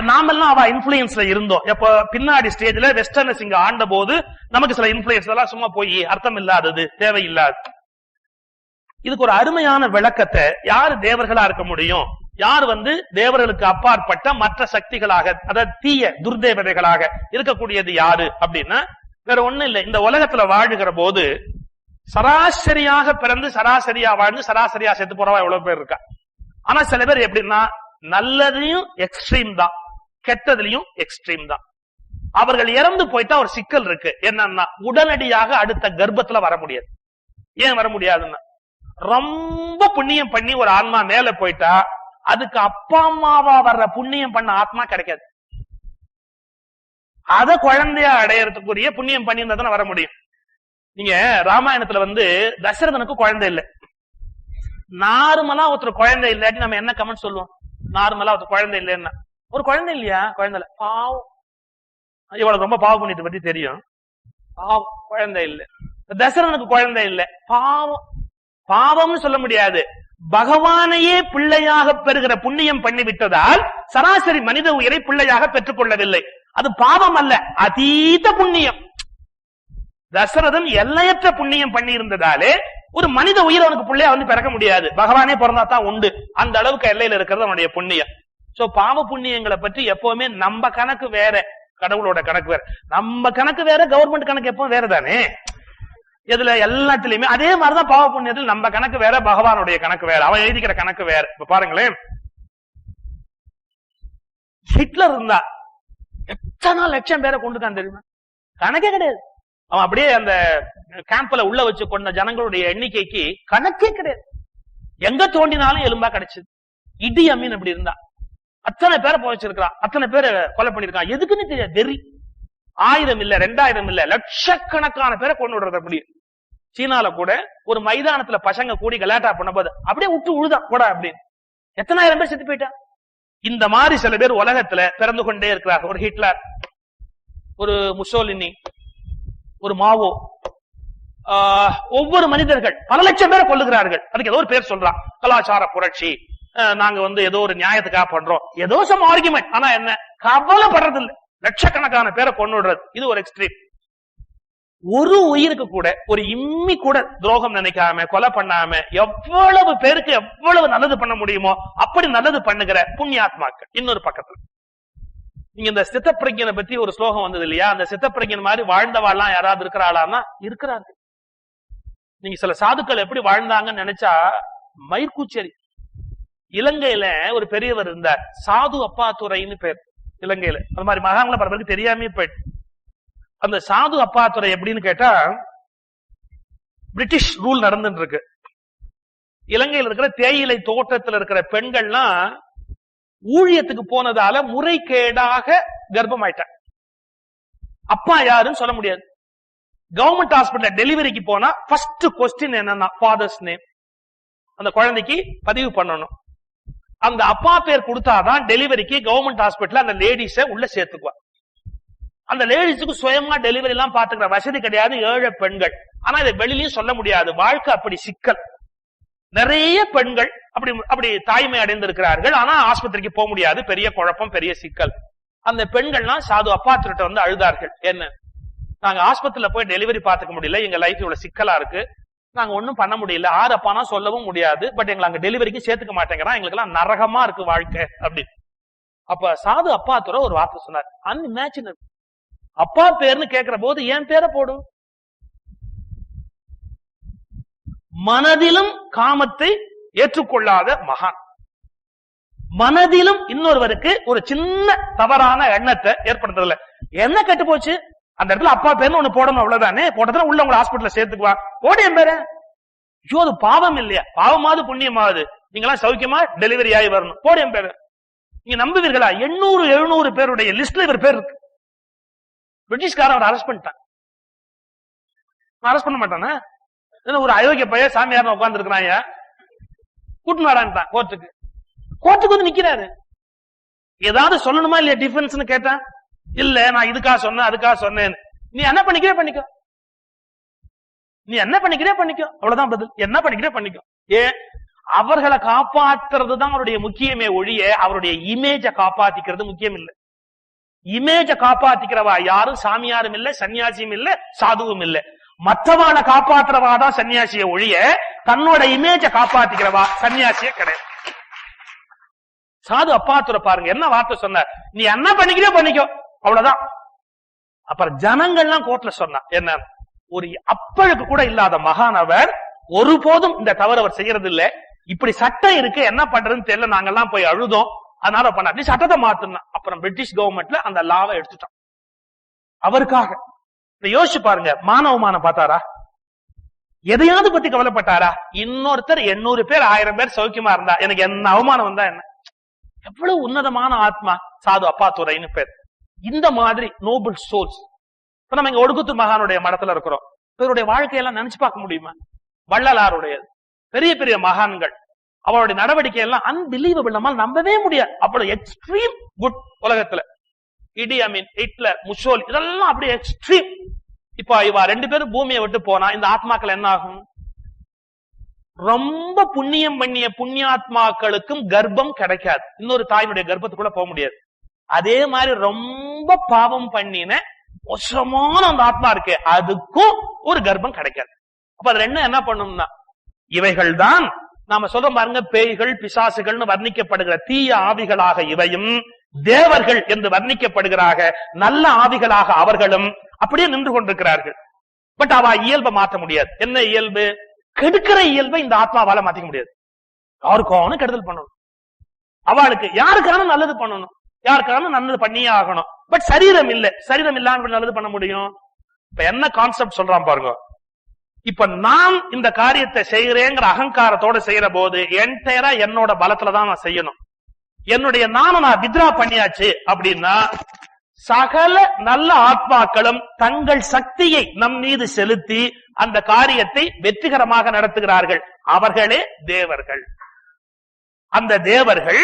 நாமெல்லாம் அவ இன்ஃபுளுயன்ஸ்ல இருந்தோம். எப்ப பின்னாடி ஸ்டேஜ்ல வெஸ்டர்னஸ் இங்க ஆண்ட போது நமக்கு சில இன்ஃபுளுயன்ஸ் எல்லாம் சும்மா போய் அர்த்தம் இல்லாதது, தேவையில்லாது. இதுக்கு ஒரு அருமையான விளக்கத்தை, யாரு தேவர்களா இருக்க முடியும், யார் தேவர்களுக்கு அப்பாற்பட்ட மற்ற சக்திகளாக, அதாவது தீய துர்தேவதைகளாக இருக்கக்கூடியது யாரு அப்படின்னா வேற ஒண்ணும் இல்லை. இந்த உலகத்துல வாழுகிற போது சராசரியாக பிறந்து சராசரியா வாழ்ந்து சராசரியா செத்து போறவா எவ்வளவு பேர் இருக்கா. ஆனா சில பேர் எப்படின்னா, நல்லதையும் எக்ஸ்ட்ரீம் தான், கெட்டதுலயும் எக்ஸ்ட்ரீம் தான். அவர்கள் இறந்து போயிட்டா ஒரு சிக்கல் இருக்கு. என்னன்னா, உடனடியாக அடுத்த கர்ப்பத்துல வர முடியாது. ஏன் வர முடியாதுன்னா, ரொம்ப புண்ணியம் பண்ணி ஒரு ஆன்மா மேல போயிட்டா அதுக்கு அப்பா அம்மாவா வர்ற புண்ணியம் பண்ண ஆத்மா கிடைக்காது. அத குழந்தையா அடையறதுக்குரிய புண்ணியம் பண்ணி இருந்தா வர முடியும். நீங்க ராமாயணத்துல தசரதனுக்கு குழந்தை இல்லை. நார்மலா ஒருத்தர் குழந்தை இல்லாட்டி நம்ம என்ன கமெண்ட் சொல்லுவோம்? நார்மலா ஒருத்தர் குழந்தை இல்லைன்னா, ஒரு குழந்தை இல்லையா, குழந்தை இல்ல, பாவம், இவ்வளவு ரொம்ப பாவ புண்ணியத்தை பத்தி தெரியும், பாவம் குழந்தை இல்லை. தசரதனுக்கு குழந்தை இல்லை, பாவம். பாவம்னு சொல்ல முடியாது, பகவானையே பிள்ளையாக பெறுகிற புண்ணியம் பண்ணிவிட்டதால் சராசரி மனித உயிரை பிள்ளையாக பெற்றுக் கொள்ளவில்லை. அது பாவம் அல்ல, அதீத புண்ணியம். தசரதன் எல்லையற்ற புண்ணியம் பண்ணி இருந்ததாலே ஒரு மனித உயிர் அவனுக்கு பிள்ளையா பிறக்க முடியாது. பகவானே பிறந்தா தான் உண்டு. அந்த அளவுக்கு எல்லையில இருக்கிறது அவனுடைய புண்ணியம். சோ பாவ புண்ணியங்களை பற்றி எப்பவுமே நம்ம கணக்கு வேற, கடவுளோட கணக்கு வேற. நம்ம கணக்கு வேற, கவர்மெண்ட் கணக்கு எப்பவும் வேற தானே. இதுல எல்லாத்திலயுமே அதே மாதிரிதான் பாவ புண்ணியத்தில் நம்ம கணக்கு வேற, பகவானுடைய கணக்கு வேற, அவன் எழுதிக்கிற கணக்கு வேற. இப்ப பாருங்களேன், ஹிட்லர் இருந்தா எத்தனை லட்சம் பேரை கொண்டுதான் தெரியுமா? கணக்கே கிடையாது. அவன் அப்படியே அந்த கேம்ப்ல உள்ள வச்சு கொண்ட ஜனங்களுடைய எண்ணிக்கைக்கு கணக்கே கிடையாது. எங்க தோண்டினாலும் எலும்பா கிடைச்சது. இடி அமீன் அப்படி இருந்தா அத்தனை பேரை போச்சிருக்கான், அத்தனை பேரை கொலை பண்ணிருக்கான். எதுக்குன்னு தெரியாது, வெறி. 1000 இல்ல, 2000 இல்ல, லட்சக்கணக்கான பேரை கொண்டு விடுறது. அப்படி சீனால கூட ஒரு மைதானத்துல பசங்க கூடி கலாட்டா பண்ண போது அப்படியே விட்டு உழுதான் கூட அப்படின்னு எத்தனை ஆயிரம் பேர் செத்து போயிட்டான். இந்த மாதிரி சில பேர் உலகத்துல பிறந்து கொண்டே இருக்கிறார்கள். ஒரு ஹிட்லர், ஒரு முசோலினி, ஒரு மாவோ, ஒவ்வொரு மனிதர்கள் பல லட்சம் பேரை கொல்லுகிறார்கள். அதுக்கு ஏதோ ஒரு பேர் சொல்றான், கலாச்சார புரட்சி, நாங்க ஏதோ ஒரு நியாயத்துக்காக பண்றோம், ஏதோ சம் ஆர்குமெண்ட். ஆனா என்ன, கவலைப்படுறது இல்லை, லட்சக்கணக்கான பேரை கொண்டு விடுறது. இது ஒரு எக்ஸ்ட்ரீம். ஒரு உயிருக்கு கூட, ஒரு இம்மி கூட துரோகம் நினைக்காம, கொலை பண்ணாம எவ்வளவு பேருக்கு எவ்வளவு நல்லது பண்ண முடியுமோ அப்படி நல்லது பண்ணுகிற புண்ணியாத்மாக்கள். இன்னொரு பக்கத்துல நீங்க இந்த சித்தப்பிரஜனை பத்தி ஒரு ஸ்லோகம் வந்தது இல்லையா? அந்த சித்தப்பிரஜன் மாதிரி வாழ்ந்தவாள்லாம் யாராவது இருக்கிறாளான்னா இருக்கிறார்கள். நீங்க சில சாதுக்கள் எப்படி வாழ்ந்தாங்கன்னு நினைச்சா மயிர்கூச்சேரி. இலங்கையில ஒரு பெரியவர் இருந்தார், சாது அப்பாத்துறைன்னு பேர். இலங்கையில அது மாதிரி மகான்களை பல பேருக்கு தெரியாமே போயிட்டு. அந்த சாது அப்பாத்துறை எப்படின்னு கேட்டா, பிரிட்டிஷ் ரூல் நடந்துட்டு இருக்கு. இலங்கையில் இருக்கிற தேயிலை தோட்டத்தில் இருக்கிற பெண்கள்லாம் ஊழியத்துக்கு போனதால முறைகேடாக கர்ப்பமாயிட்டாங்க. அப்பா யாருன்னு சொல்ல முடியாது. கவர்மெண்ட் ஹாஸ்பிட்டல் டெலிவரிக்கு போனா ஃபர்ஸ்ட் கொஸ்டின் என்னன்னா ஃபாதர்ஸ் நேம். அந்த குழந்தைக்கு பதிவு பண்ணணும். அந்த அப்பா பேர் கொடுத்தாதான் டெலிவரிக்கு கவர்மெண்ட் ஹாஸ்பிட்டல் அந்த லேடிஸ உள்ள சேர்த்துக்குவா. அந்த லேடிஸுக்கு சுயமா டெலிவரி எல்லாம் பாத்துக்கிற வசதி கிடையாது, ஏழை பெண்கள். ஆனா இதை வெளியிலயும் சொல்ல முடியாது, வாழ்க்கை அப்படி சிக்கல். நிறைய பெண்கள் அப்படி தாய்மை அடைந்திருக்கிறார்கள், ஆனா ஆஸ்பத்திரிக்கு போக முடியாது, பெரிய குழப்பம், பெரிய சிக்கல். அந்த பெண்கள்லாம் சாது அப்பாத்திரிட்ட வந்து அழுதார்கள். என்ன, நாங்க ஆஸ்பத்திரியில போய் டெலிவரி பாத்துக்க முடியல, எங்க லைஃப் இவ்வளவு சிக்கலா இருக்கு, நாங்க ஒண்ணும் பண்ண முடியல, ஆறு அப்பானா சொல்லவும் முடியாது, பட் எங்களை அங்க டெலிவரிக்கு சேர்த்துக்க மாட்டேங்கிறான், எங்களுக்கு எல்லாம் நரகமா இருக்கு வாழ்க்கை அப்படின்னு. அப்ப சாது அப்பாத்துறை ஒரு வார்த்தை சொன்னார், அன்இமேஜினபிள். அப்பா பேர்னு கேட்கிற போது என் பேரை போடு. மனதிலும் காமத்தை ஏற்றுக்கொள்ளாத மகான், மனதிலும் இன்னொருவருக்கு ஒரு சின்ன தவறான எண்ணத்தை ஏற்படுத்துறதுல என்ன கெட்டு போச்சு? அந்த இடத்துல அப்பா பேர்னு ஒண்ணு போடணும், அவ்வளவுதானே. போட்டதுல உள்ள உங்களை ஹாஸ்பிட்டல்ல சேர்த்துக்குவா, போட என் பேரு. ஐயோ, அது பாவம் இல்லையா? பாவமாவது புண்ணியமாவது, நீங்களாம் சௌக்கியமா டெலிவரி ஆகி வரணும், போட என் பேரு. நீங்க நம்புவீர்களா? 800-700 பேருடைய லிஸ்ட்ல இவர் பேர் இருக்கு. பிரிட்டிஷ்காரன் அவர் அரெஸ்ட் பண்ணிட்டான். அரெஸ்ட் பண்ண மாட்டானா? ஒரு அயோக்கிய பையன் சாமியார் உட்கார்ந்து இருக்கிறான், கூட்டு வாடான்ட்டான் கோர்ட்டுக்கு. கோர்ட்டுக்கு வந்து நிக்கிறாரு. ஏதாவது சொல்லணுமா இல்லையா டிஃபென்ஸ் கேட்டா, இல்ல நான் இதுக்காக சொன்னேன் அதுக்காக சொன்னேன். நீ என்ன பண்ணிக்கிறே பண்ணிக்கோ, நீ என்ன பண்ணிக்கிறே பண்ணிக்கோ, அவ்வளவுதான் பதில். என்ன பண்ணிக்கிறே பண்ணிக்கோ. ஏன்? அவர்களை காப்பாற்றுறது தான் அவருடைய முக்கியமே ஒழிய அவருடைய இமேஜ காப்பாத்திக்கிறது முக்கியம் இல்லை. இமேஜ காப்பாத்திக்கிறவா யாரும் சாமியாரும் இல்ல, சன்னியாசியும் இல்ல, சாதுவும் இல்ல. மற்றவான காப்பாற்றுறவாதான் சன்னியாசிய ஒழிய தன்னோட இமேஜ காப்பாத்திக்கிறவா சன்னியாசிய கிடையாது. சாது அப்பாத்துறை பாருங்க என்ன வார்த்தை சொன்னார், நீ என்ன பண்ணிக்கிறே பண்ணிக்கோ, அவ்வளவுதான். அப்புறம் ஜனங்கள்லாம் கோர்ட்ல சொன்னா என்ன, ஒரு அப்பழுக்கு கூட இல்லாத மகான் அவர், ஒருபோதும் இந்த தவறு அவர் செய்யறது இல்ல, இப்படி சட்டம் இருக்கு என்ன பண்றதுன்னு தெரியல, நாங்கெல்லாம் போய் அழுதோம், அதனால பண்ண அப்படி சட்டத்தை மாத்தணும். அப்புறம் பிரிட்டிஷ் கவர்மெண்ட்ல அந்த லாவை எடுத்துட்டான் அவருக்காக. யோசிச்சு பாருங்க, மானவமானம் பார்த்தாரா? எதையாவது பத்தி கவலைப்பட்டாரா? இன்னொருத்தர் 800 பேர் 1000 பேர் சௌக்கியமா இருந்தா எனக்கு என்ன அவமானம் வந்தா என்ன? எவ்வளவு உன்னதமான ஆத்மா சாது அப்பாத்துறைன்னு பேர். இந்த மாதிரி நோபல் சோல்ஸ். இப்ப நம்ம இங்க ஒடுக்குத்து மகானுடைய மடத்துல இருக்கிறோம், இவருடைய வாழ்க்கையெல்லாம் நினைச்சு பார்க்க முடியுமா? வள்ளலாருடைய பெரிய பெரிய மகான்கள், அவருடைய நடவடிக்கை எல்லாம் அன்பிலீவபிள், நம்மால் நம்பவே முடியாது. அவ்வளவு எக்ஸ்ட்ரீம் குட் உலகத்துல. இடி அமீன், ஹிட்லர், முசோலி, இதெல்லாம் அப்படியே எக்ஸ்ட்ரீம். இப்ப இவ 2 பேரும் பூமியை விட்டு போனா இந்த ஆத்மாக்கள் என்ன ஆகும்? ரொம்ப புண்ணியம் பண்ணிய புண்ணியாத்மாக்களுக்கும் கர்ப்பம் கிடைக்காது, இன்னொரு தாயினுடைய கர்ப்பத்துக்குள்ள போக முடியாது. அதே மாதிரி ரொம்ப பாவம் பண்ணின மோசமான அந்த ஆத்மா இருக்கு, அதுக்கும் ஒரு கர்ப்பம் கிடைக்காது. அப்ப அது என்ன பண்ணும்னா, இவைகள் தான் நாம சொல்ற பாருங்க, பேய்கள் பிசாசுகள்னு வர்ணிக்கப்படுகிற தீய ஆவிகளாக இவையும், தேவர்கள் என்று வர்ணிக்கப்படுகிறாக நல்ல ஆவிகளாக அவர்களும் அப்படியே நின்று கொண்டிருக்கிறார்கள். பட் அவ இயல்பை மாற்ற முடியாது. என்ன இயல்பு? கெடுக்கிற இயல்பை இந்த ஆத்மாவால மாத்திக்க முடியாது. யாருக்கான கெடுதல் பண்ணணும், அவளுக்கு யாருக்கான நல்லது பண்ணணும், யாருக்கான நல்லது பண்ணியே ஆகணும். பட் சரீரம் இல்ல, சரீரம் இல்லாம நல்லது பண்ண முடியும். இப்ப என்ன கான்செப்ட் சொல்றான் பாருங்க. இப்ப நான் இந்த காரியத்தை செய்கிறேங்கிற அகங்காரத்தோட செய்யற போது என்டையரா என்னோட பலத்துலதான் நான் செய்யணும். என்னுடைய நான் வித்ரா பண்ணியாச்சு அப்படின்னா சகல நல்ல ஆத்மாக்களும் தங்கள் சக்தியை நம் மீது செலுத்தி அந்த காரியத்தை வெற்றிகரமாக நடத்துகிறார்கள். அவர்களே தேவர்கள். அந்த தேவர்கள்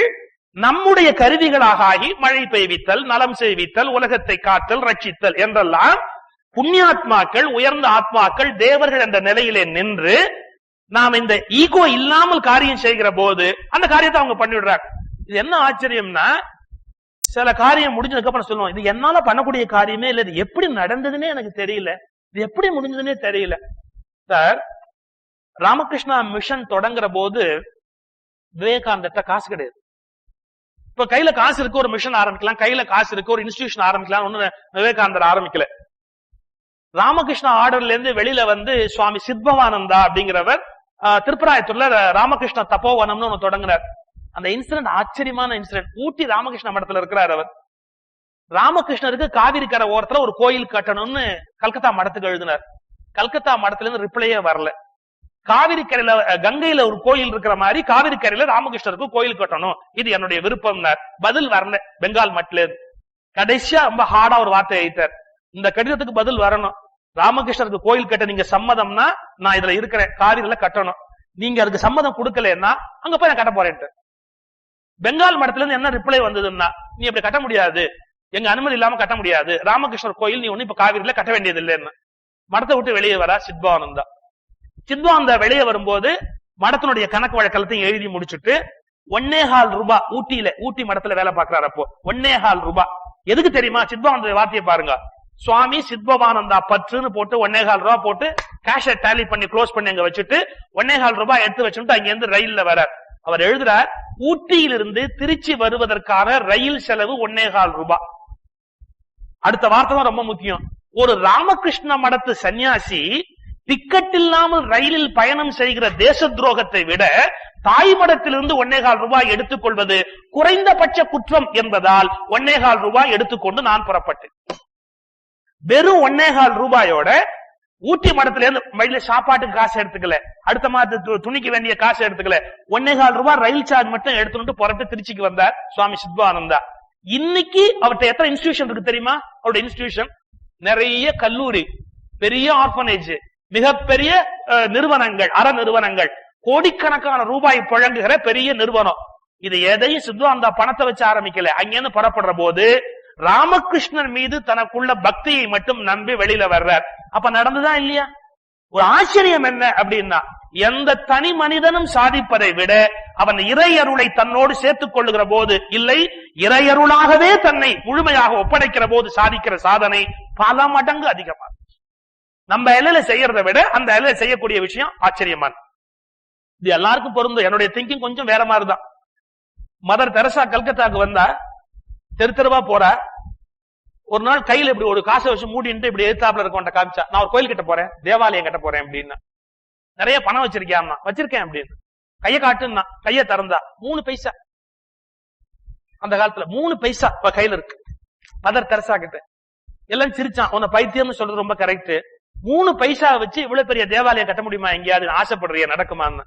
நம்முடைய கருவிகளாக ஆகி மழை பெய்வித்தல், நலம் செய்வித்தல், உலகத்தை காத்தல், ரட்சித்தல் என்றெல்லாம் புண்ணியாத்மாக்கள், உயர்ந்த ஆத்மாக்கள், தேவர்கள் என்ற நிலையிலே நின்று நாம் இந்த ஈகோ இல்லாமல் காரியம் செய்கிற போது அந்த காரியத்தை அவங்க பண்ணிவிடுறாங்க. இது என்ன ஆச்சரியம்னா, சில காரியம் முடிஞ்சதுக்கு அப்புறம் சொல்லுவோம், இது என்னால பண்ணக்கூடிய காரியமே இல்ல, இது எப்படி நடந்ததுன்னே எனக்கு தெரியல, இது எப்படி முடிஞ்சதுன்னே தெரியல. சார், ராமகிருஷ்ணா மிஷன் தொடங்குற போது விவேகானந்தர்ட்ட காசு கிடையாது. இப்ப கையில காசு இருக்கு, ஒரு மிஷன் ஆரம்பிக்கலாம், கையில காசு இருக்கு, ஒரு இன்ஸ்டிடியூஷன் ஆரம்பிக்கலாம், ஒண்ணு விவேகானந்தர் ஆரம்பிக்கல. ராமகிருஷ்ணா ஆர்டர்ல இருந்து வெளியில வந்து சுவாமி சித்பவானந்தா அப்படிங்கிறவர் திருப்பராயத்தூர்ல ராமகிருஷ்ண தப்போவனம்னு ஒண்ணு தொடங்கினார். அந்த இன்சிடென்ட் ஆச்சரியமான இன்சிடென்ட். ஊட்டி ராமகிருஷ்ண மடத்துல இருக்கிறார் அவர். ராமகிருஷ்ணருக்கு காவிரி கரை ஓரத்துல ஒரு கோயில் கட்டணும்னு கல்கத்தா மடத்துக்கு எழுதினார். கல்கத்தா மடத்துல இருந்து ரிப்ளையே வரல. காவிரி கரையில கங்கையில ஒரு கோயில் இருக்கிற மாதிரி காவிரி கரையில ராமகிருஷ்ணருக்கு கோயில் கட்டணும், இது என்னுடைய விருப்பம். பதில் வரல பெங்கால் மட்டில இருந்து. கடைசியா ரொம்ப ஹார்டா ஒரு வார்த்தை எழுத்தார், இந்த கடிதத்துக்கு பதில் வரணும், ராமகிருஷ்ணருக்கு கோயில் கட்ட நீங்க சம்மதம்னா நான் இதுல இருக்கிற காரியத்துல கட்டணும், நீங்க அதுக்கு சம்மதம் கொடுக்கலன்னா அங்க போய் நான் கட்ட போறேன்ட்டு. பெங்கால் மடத்துல இருந்து என்ன ரிப்ளை வந்ததுன்னா, நீ இப்படி கட்ட முடியாது, எங்க அனுமதி இல்லாம கட்ட முடியாது, ராமகிருஷ்ணர் கோயில் நீ ஒண்ணு இப்ப காவிரியில கட்ட வேண்டியது இல்லைன்னு. மடத்தை விட்டு வெளியே வர சித்பவானந்தா. சித்பவானந்தா வெளியே வரும்போது மடத்தினுடைய கணக்கு வழக்கத்தையும் எழுதி முடிச்சுட்டு 1.25 ரூபாய் ஊட்டி மடத்துல வேலை பார்க்கிறார். அப்போ 1.25 ரூபாய் எதுக்கு தெரியுமா? சித்பவானந்த வார்த்தையை பாருங்க, சுவாமி சித்பவானந்தா பற்றுன்னு போட்டு 1.25 ரூபாய் போட்டு கேஷை டேலி பண்ணி க்ளோஸ் பண்ணி அங்க வச்சுட்டு 1.25 ரூபாய் எடுத்து வச்சுட்டு அங்க இருந்து ரயில்ல வர அவர் எழுதுறார், ஊட்டியிலிருந்து திருச்சி வருவதற்கான ரயில் செலவு 1.25 ரூபாய். அடுத்த வார்த்தை தான் ரொம்ப முக்கியம். ஒரு ராமகிருஷ்ண மடத்து சன்னியாசி டிக்கெட் இல்லாமல் ரயிலில் பயணம் செய்கிற தேச துரோகத்தை விட தாய் மடத்திலிருந்து 1.25 ரூபாய் எடுத்துக் கொள்வது குறைந்தபட்ச குற்றம் என்பதால் 1.25 ரூபாய் எடுத்துக்கொண்டு நான் புறப்பட்டேன். வெறும் 1.25 ரூபாயோட ஊட்டி மடத்துல இருந்து வழியில சாப்பாட்டுக்கு காசு எடுத்துக்கல, அடுத்த மாதத்து துணிக்கு வேண்டிய காசு எடுத்துக்கல, 1.25 ரூபாய் ரயில் சார்ஜ் மட்டும் எடுத்துட்டு புறப்பட்டு திருச்சிக்கு வந்தார் சுவாமி சித்பவானந்தா. இன்னைக்கு அவர்கிட்ட எத்தனை இன்ஸ்டிடியூஷன் இருக்கு தெரியுமா? அவருடைய இன்ஸ்டிடியூஷன் நிறைய கல்லூரி, பெரிய ஆர்பனேஜ், மிகப்பெரிய நிறுவனங்கள், அற நிறுவனங்கள், கோடிக்கணக்கான ரூபாய் புழங்குகிற பெரிய நிறுவனம். இது எதையும் சித்பவானந்தா பணத்தை வச்சு ஆரம்பிக்கல. அங்கிருந்து புறப்படுற போது ராமகிருஷ்ணன் மீது தனக்குள்ள பக்தியை மட்டும் நம்பி வெளியில வர்றார். அப்ப நடந்துதான் இல்லையா? ஒரு ஆச்சரியம் என்ன அப்படின்னா, எந்த தனி மனிதனும் சாதிப்பதை விட அவன் இறையருளை தன்னோடு சேர்த்துக் கொள்ளுகிற போது, இல்லை இறையருளாகவே தன்னை முழுமையாக ஒப்படைக்கிற போது சாதிக்கிற சாதனை பல மடங்கு அதிகமா. நம்ம எல்லையில செய்யறதை விட அந்த எல்லையில செய்யக்கூடிய விஷயம் ஆச்சரியமான. இது எல்லாருக்கும் பொருந்தும். என்னுடைய திங்கிங் கொஞ்சம் வேற மாதிரிதான். மதர் தெரசா கல்கத்தாக்கு வந்தா தெரு தெருவா போற, ஒரு நாள் கையில இப்படி ஒரு காசை வச்சு மூடிட்டு இப்படி எதிர்த்தாப்புல இருக்கவன்ட்ட காமிச்சா, நான் ஒரு கோயில் கட்ட போறேன், தேவாலயம் கட்ட போறேன் அப்படின்னு. நிறைய பணம் வச்சிருக்கியா? வச்சிருக்கேன் அப்படின்னு. கைய காட்டுன்னா கைய திறந்தா 3 பைசா. அந்த காலத்துல 3 பைசா கையில இருக்கு. மதர் தெரசா கிட்ட எல்லாம் சிரிச்சான். உன்னை பைத்தியம்னு சொல்றது ரொம்ப கரெக்ட். 3 பைசா வச்சு இவ்வளவு பெரிய தேவாலயம் கட்ட முடியுமா? எங்கேயாவது ஆசைப்படுறிய நடக்குமான்னு.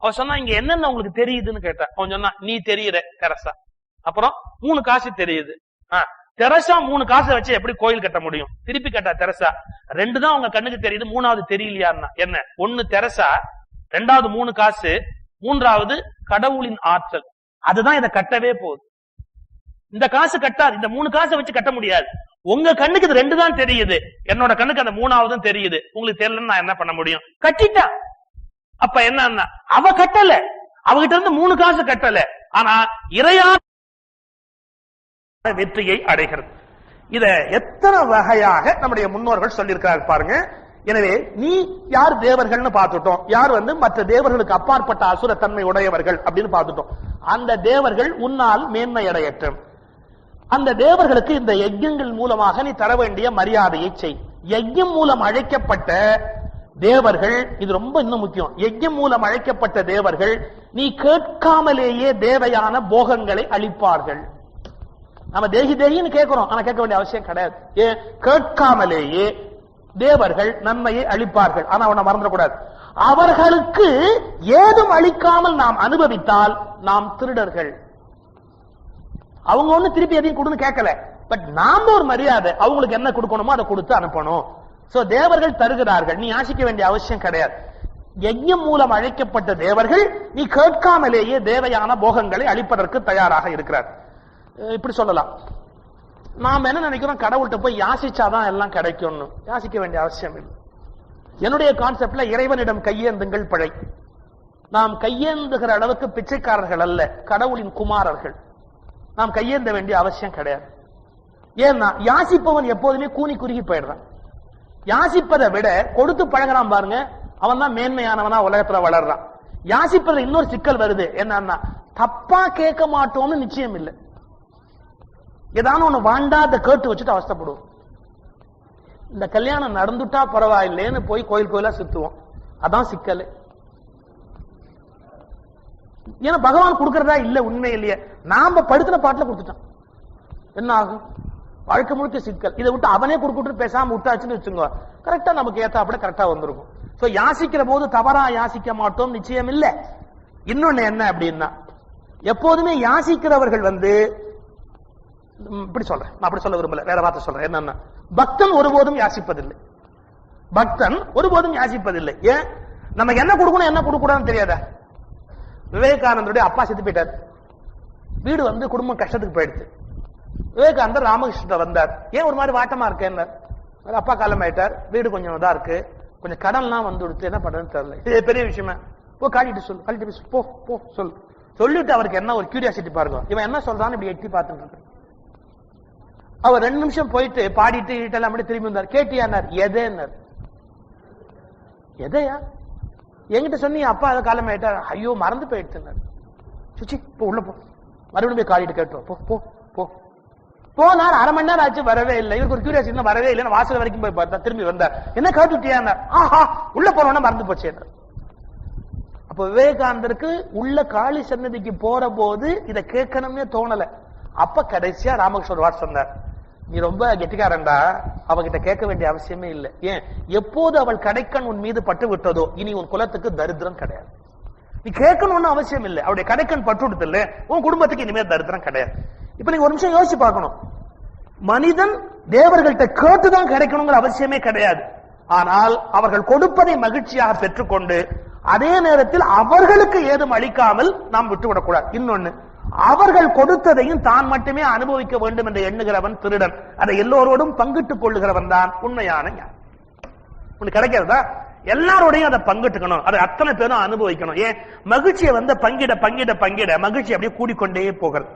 அவன் சொன்னா, இங்க என்னென்ன உங்களுக்கு தெரியுதுன்னு கேட்டா, அவன் சொன்னா, நீ தெரியுற தெரசா, அப்புறம் 3 காசு தெரியுது. தெரசா 3 காசை வச்சு எப்படி கோயில் கட்ட முடியும்? திருப்பி கேட்டா தெரசா, 2 தான் உங்க கண்ணுக்கு தெரியுது, 3வது தெரியலையான்னா. என்ன? 1 தெரசா, 2வது 3 காசு, 3வது கடவுளின் ஆற்றல். அதுதான் இதை கட்டவே போகுது. இந்த காசு கட்டாது, இந்த 3 காசை வச்சு கட்ட முடியாது. உங்க கண்ணுக்கு இது 2 தான் தெரியுது, என்னோட கண்ணுக்கு அந்த 3வதும் தெரியுது. உங்களுக்கு தெரியலன்னு நான் என்ன பண்ண முடியும்? கட்டிட்டா. அப்ப என்ன? அவ கட்டல, அவகிட்ட இருந்து 3 காசு கட்டல, ஆனா இறையா வெற்றியை அடைகிறது. இத எத்தனை வகையாக நம்முடைய முன்னோர்கள் சொல்லியிருக்கிறார் பாருங்க. எனவே நீ யார் தேவர்கள்னு பார்த்துட்டோம், யார் மற்ற தேவர்களுக்கு அப்பாற்பட்ட அசுரத்தன்மை உடையவர்கள் அப்படின்னு பார்த்துட்டோம். அந்த தேவர்கள் உன்னால் மேன்மை அடையட்டும். அந்த தேவர்களுக்கு இந்த யஜ்ஞங்கள் மூலமாக நீ தர வேண்டிய மரியாதையை செய். யஜ்ஞம் மூலம் அழைக்கப்பட்ட தேவர்கள், இது ரொம்ப இன்னும் முக்கியம், யஜ்ஞம் மூலம் அழைக்கப்பட்ட தேவர்கள் நீ கேட்காமலேயே தேவையான போகங்களை அளிப்பார்கள். நம்ம தேகி தேகின்னு கேட்கிறோம், ஆனா கேட்க வேண்டிய அவசியம் கிடையாது. கேட்காமலேயே தேவர்கள் நன்மையை அளிப்பார்கள். ஆனா அவனை மறந்துடக்கூடாது, அவர்களுக்கு ஏதும் அளிக்காமல் நாம் அனுபவித்தால் நாம் திருடர்கள். அவங்க ஒண்ணு திருப்பி எதையும் கொடுன்னு கேட்கல, பட் நாம ஒரு மரியாதை அவங்களுக்கு என்ன கொடுக்கணுமோ அதை கொடுத்து அனுப்பணும். சோ தேவர்கள் தருகிறார்கள், நீ ஆசிக்க வேண்டிய அவசியம் கிடையாது. யஜ்ஞம் மூலம் அழைக்கப்பட்ட தேவர்கள் நீ கேட்காமலேயே தேவையான போகங்களை அளிப்பதற்கு தயாராக இருக்கிறார். இப்படி சொல்லலாம். நாம் என்ன நினைக்கிறோம், கடவுள்கிட்ட போய் யாசிச்சாதான் எல்லாம் கிடைக்கும்னு. யாசிக்க வேண்டிய அவசியம் இல்லை. என்னுடைய கான்செப்ட்ல இறைவனிடம் கையேந்துங்கள் பிழை. நாம் கையேந்துகிற அளவுக்கு பிச்சைக்காரர்கள் அல்ல, கடவுளின் குமாரர்கள். நாம் கையேந்த வேண்டிய அவசியம் கிடையாது. ஏன்னா யாசிப்பவன் எப்போதுமே கூனி குறுகி போயிடுறான். யாசிப்பதை விட கொடுத்து பழகிறான் பாருங்க, அவன் தான் மேன்மையானவனா உலகத்துல வளர்றான். யாசிப்பதில் இன்னொரு சிக்கல் வருது, என்னன்னா தப்பா கேட்க மாட்டோம்னு நிச்சயம் இல்லை. ஏதான ஒண்ணு வாண்டாத கேட்டு வச்சுட்டு அவஸ்தப்படுவோம். இந்த கல்யாணம் நடந்துட்டா பரவாயில்லைன்னு போய் கோயில் கோயிலா சுத்துவோம். அதான் சிக்கல். ஏன்னா பகவான் கொடுக்கறதா இல்ல, உண்மை இல்லையே. நாம படுத்துன பாட்டுல கொடுத்துட்டோம், என்ன ஆகும்? வாழ்க்கை முழுக்க சிக்கல். இதை விட்டு அவனே கொடுக்கிட்டு பேசாம விட்டாச்சுன்னு வச்சுங்க, கரெக்டா நமக்கு ஏத்தாப்பட கரெக்டா வந்திருக்கும். சோ யாசிக்கிற போது தவறா யாசிக்க மாட்டோம் நிச்சயம் இல்ல. இன்னொன்னு என்ன அப்படின்னா, எப்போதுமே யாசிக்கிறவர்கள் இப்படி சொல்றேன், நான் அப்படி சொல்ல விரும்பல, வேற வார்த்தை சொல்றேன். என்னன்னா, பக்தன் ஒருபோதும் யாசிப்பதில்லை. பக்தன் ஒருபோதும் யாசிப்பதில்லை. ஏன்? நமக்கு என்ன கொடுக்கணும் என்ன கொடுக்க கூடாதுன்னு தெரியாத. விவேகானந்தருடைய அப்பா செத்து போயிட்டார். வீடு குடும்பம் கஷ்டத்துக்கு போயிடுச்சு. விவேகானந்தர் ராமகிருஷ்ணன் வந்தார். ஏன் ஒரு மாதிரி வாட்டமா இருக்கேன்? அப்பா காலம் ஆயிட்டார், வீடு கொஞ்சம் இதா இருக்கு, கொஞ்சம் கடன்லாம் கொடுத்து என்ன பண்றதுன்னு தெரியல. இது பெரிய விஷயமா? போ காட்டிட்டு சொல்லு, காட்டிட்டு போ போ சொல்லு. சொல்லிட்டு அவருக்கு என்ன ஒரு கியூரியாசிட்டி பாருங்க, இவன் என்ன சொல்றான்னு இப்படி எட்டி பார்த்துட்டு. அவர் 2 நிமிஷம் போயிட்டு பாடிட்டு ஈட்டெல்லாம் திரும்பி வந்தார். கேட்டியானார்? எதேன்னார். எதையா? என்கிட்ட சொன்னீங்க அப்பா அதை காலம் ஆயிட்டார். ஐயோ மறந்து போயிடுச்சு. சுச்சி போ உள்ள போ, மறுபடியும் போய் காட்டிட்டு கேட்டோம். போ போ போ. போனார். 1/2 மணி நேரம் ஆச்சு, வரவே இல்லை. இவருக்கு ஒரு கியூரியாசிட்டி, வரவே இல்லைன்னு வாசல் வரைக்கும் போய் பார்த்தா திரும்பி வந்தார். என்ன காட்டுட்டியா? ஆஹா உள்ள போனோம்னா மறந்து போச்சு. அப்ப விவேகானந்தருக்கு உள்ள காளி சன்னதிக்கு போற போது இதை கேட்கணும்னே தோணல. அப்ப கடைசியா ராமகிருஷ்ணர் வாட் சொன்னார், நீ ரொம்ப கெட்டிக்காரண்டா, அவகிட்ட கேட்க வேண்டிய அவசியமே இல்லை. ஏன்? எப்போது அவள் கடைக்கண் உன் மீது பட்டு விட்டதோ இனி உன் குலத்துக்கு தரித்திரம் கிடையாது. நீ கேட்கணும்னு அவசியம் இல்லை. அவருடைய கடைக்கண் பட்டு விடுது இல்ல, உன் குடும்பத்துக்கு இனிமேல் தரித்திரம் கிடையாது. இப்ப நீங்க ஒரு நிமிஷம் யோசிச்சு பார்க்கணும். மனிதன் தேவர்கள்ட்ட கேட்டுதான் கிடைக்கணுங்கிற அவசியமே கிடையாது. ஆனால் அவர்கள் கொடுப்பதை மகிழ்ச்சியாக பெற்றுக்கொண்டு அதே நேரத்தில் அவர்களுக்கு ஏதும் அளிக்காமல் நாம் விட்டுவிடக்கூடாது. இன்னொன்னு, அவர்கள் கொடுத்ததையும் தான் மட்டுமே அனுபவிக்க வேண்டும் என்று எண்ணுகிறவன் திருடன். அதை எல்லோரோடும் பங்கிட்டுக் கொள்ளுகிறவன் தான் உண்மையான ஞானி. உனக்கு கிடைக்கிறதா? எல்லாரோடையும் அதை பங்கிட்டுக்கணும், அதை அத்தனை பேரும் அனுபவிக்கணும். ஏன்? மகிழ்ச்சியை பங்கிட பங்கிட பங்கிட மகிழ்ச்சி அப்படியே கூடிக்கொண்டே போகிறது.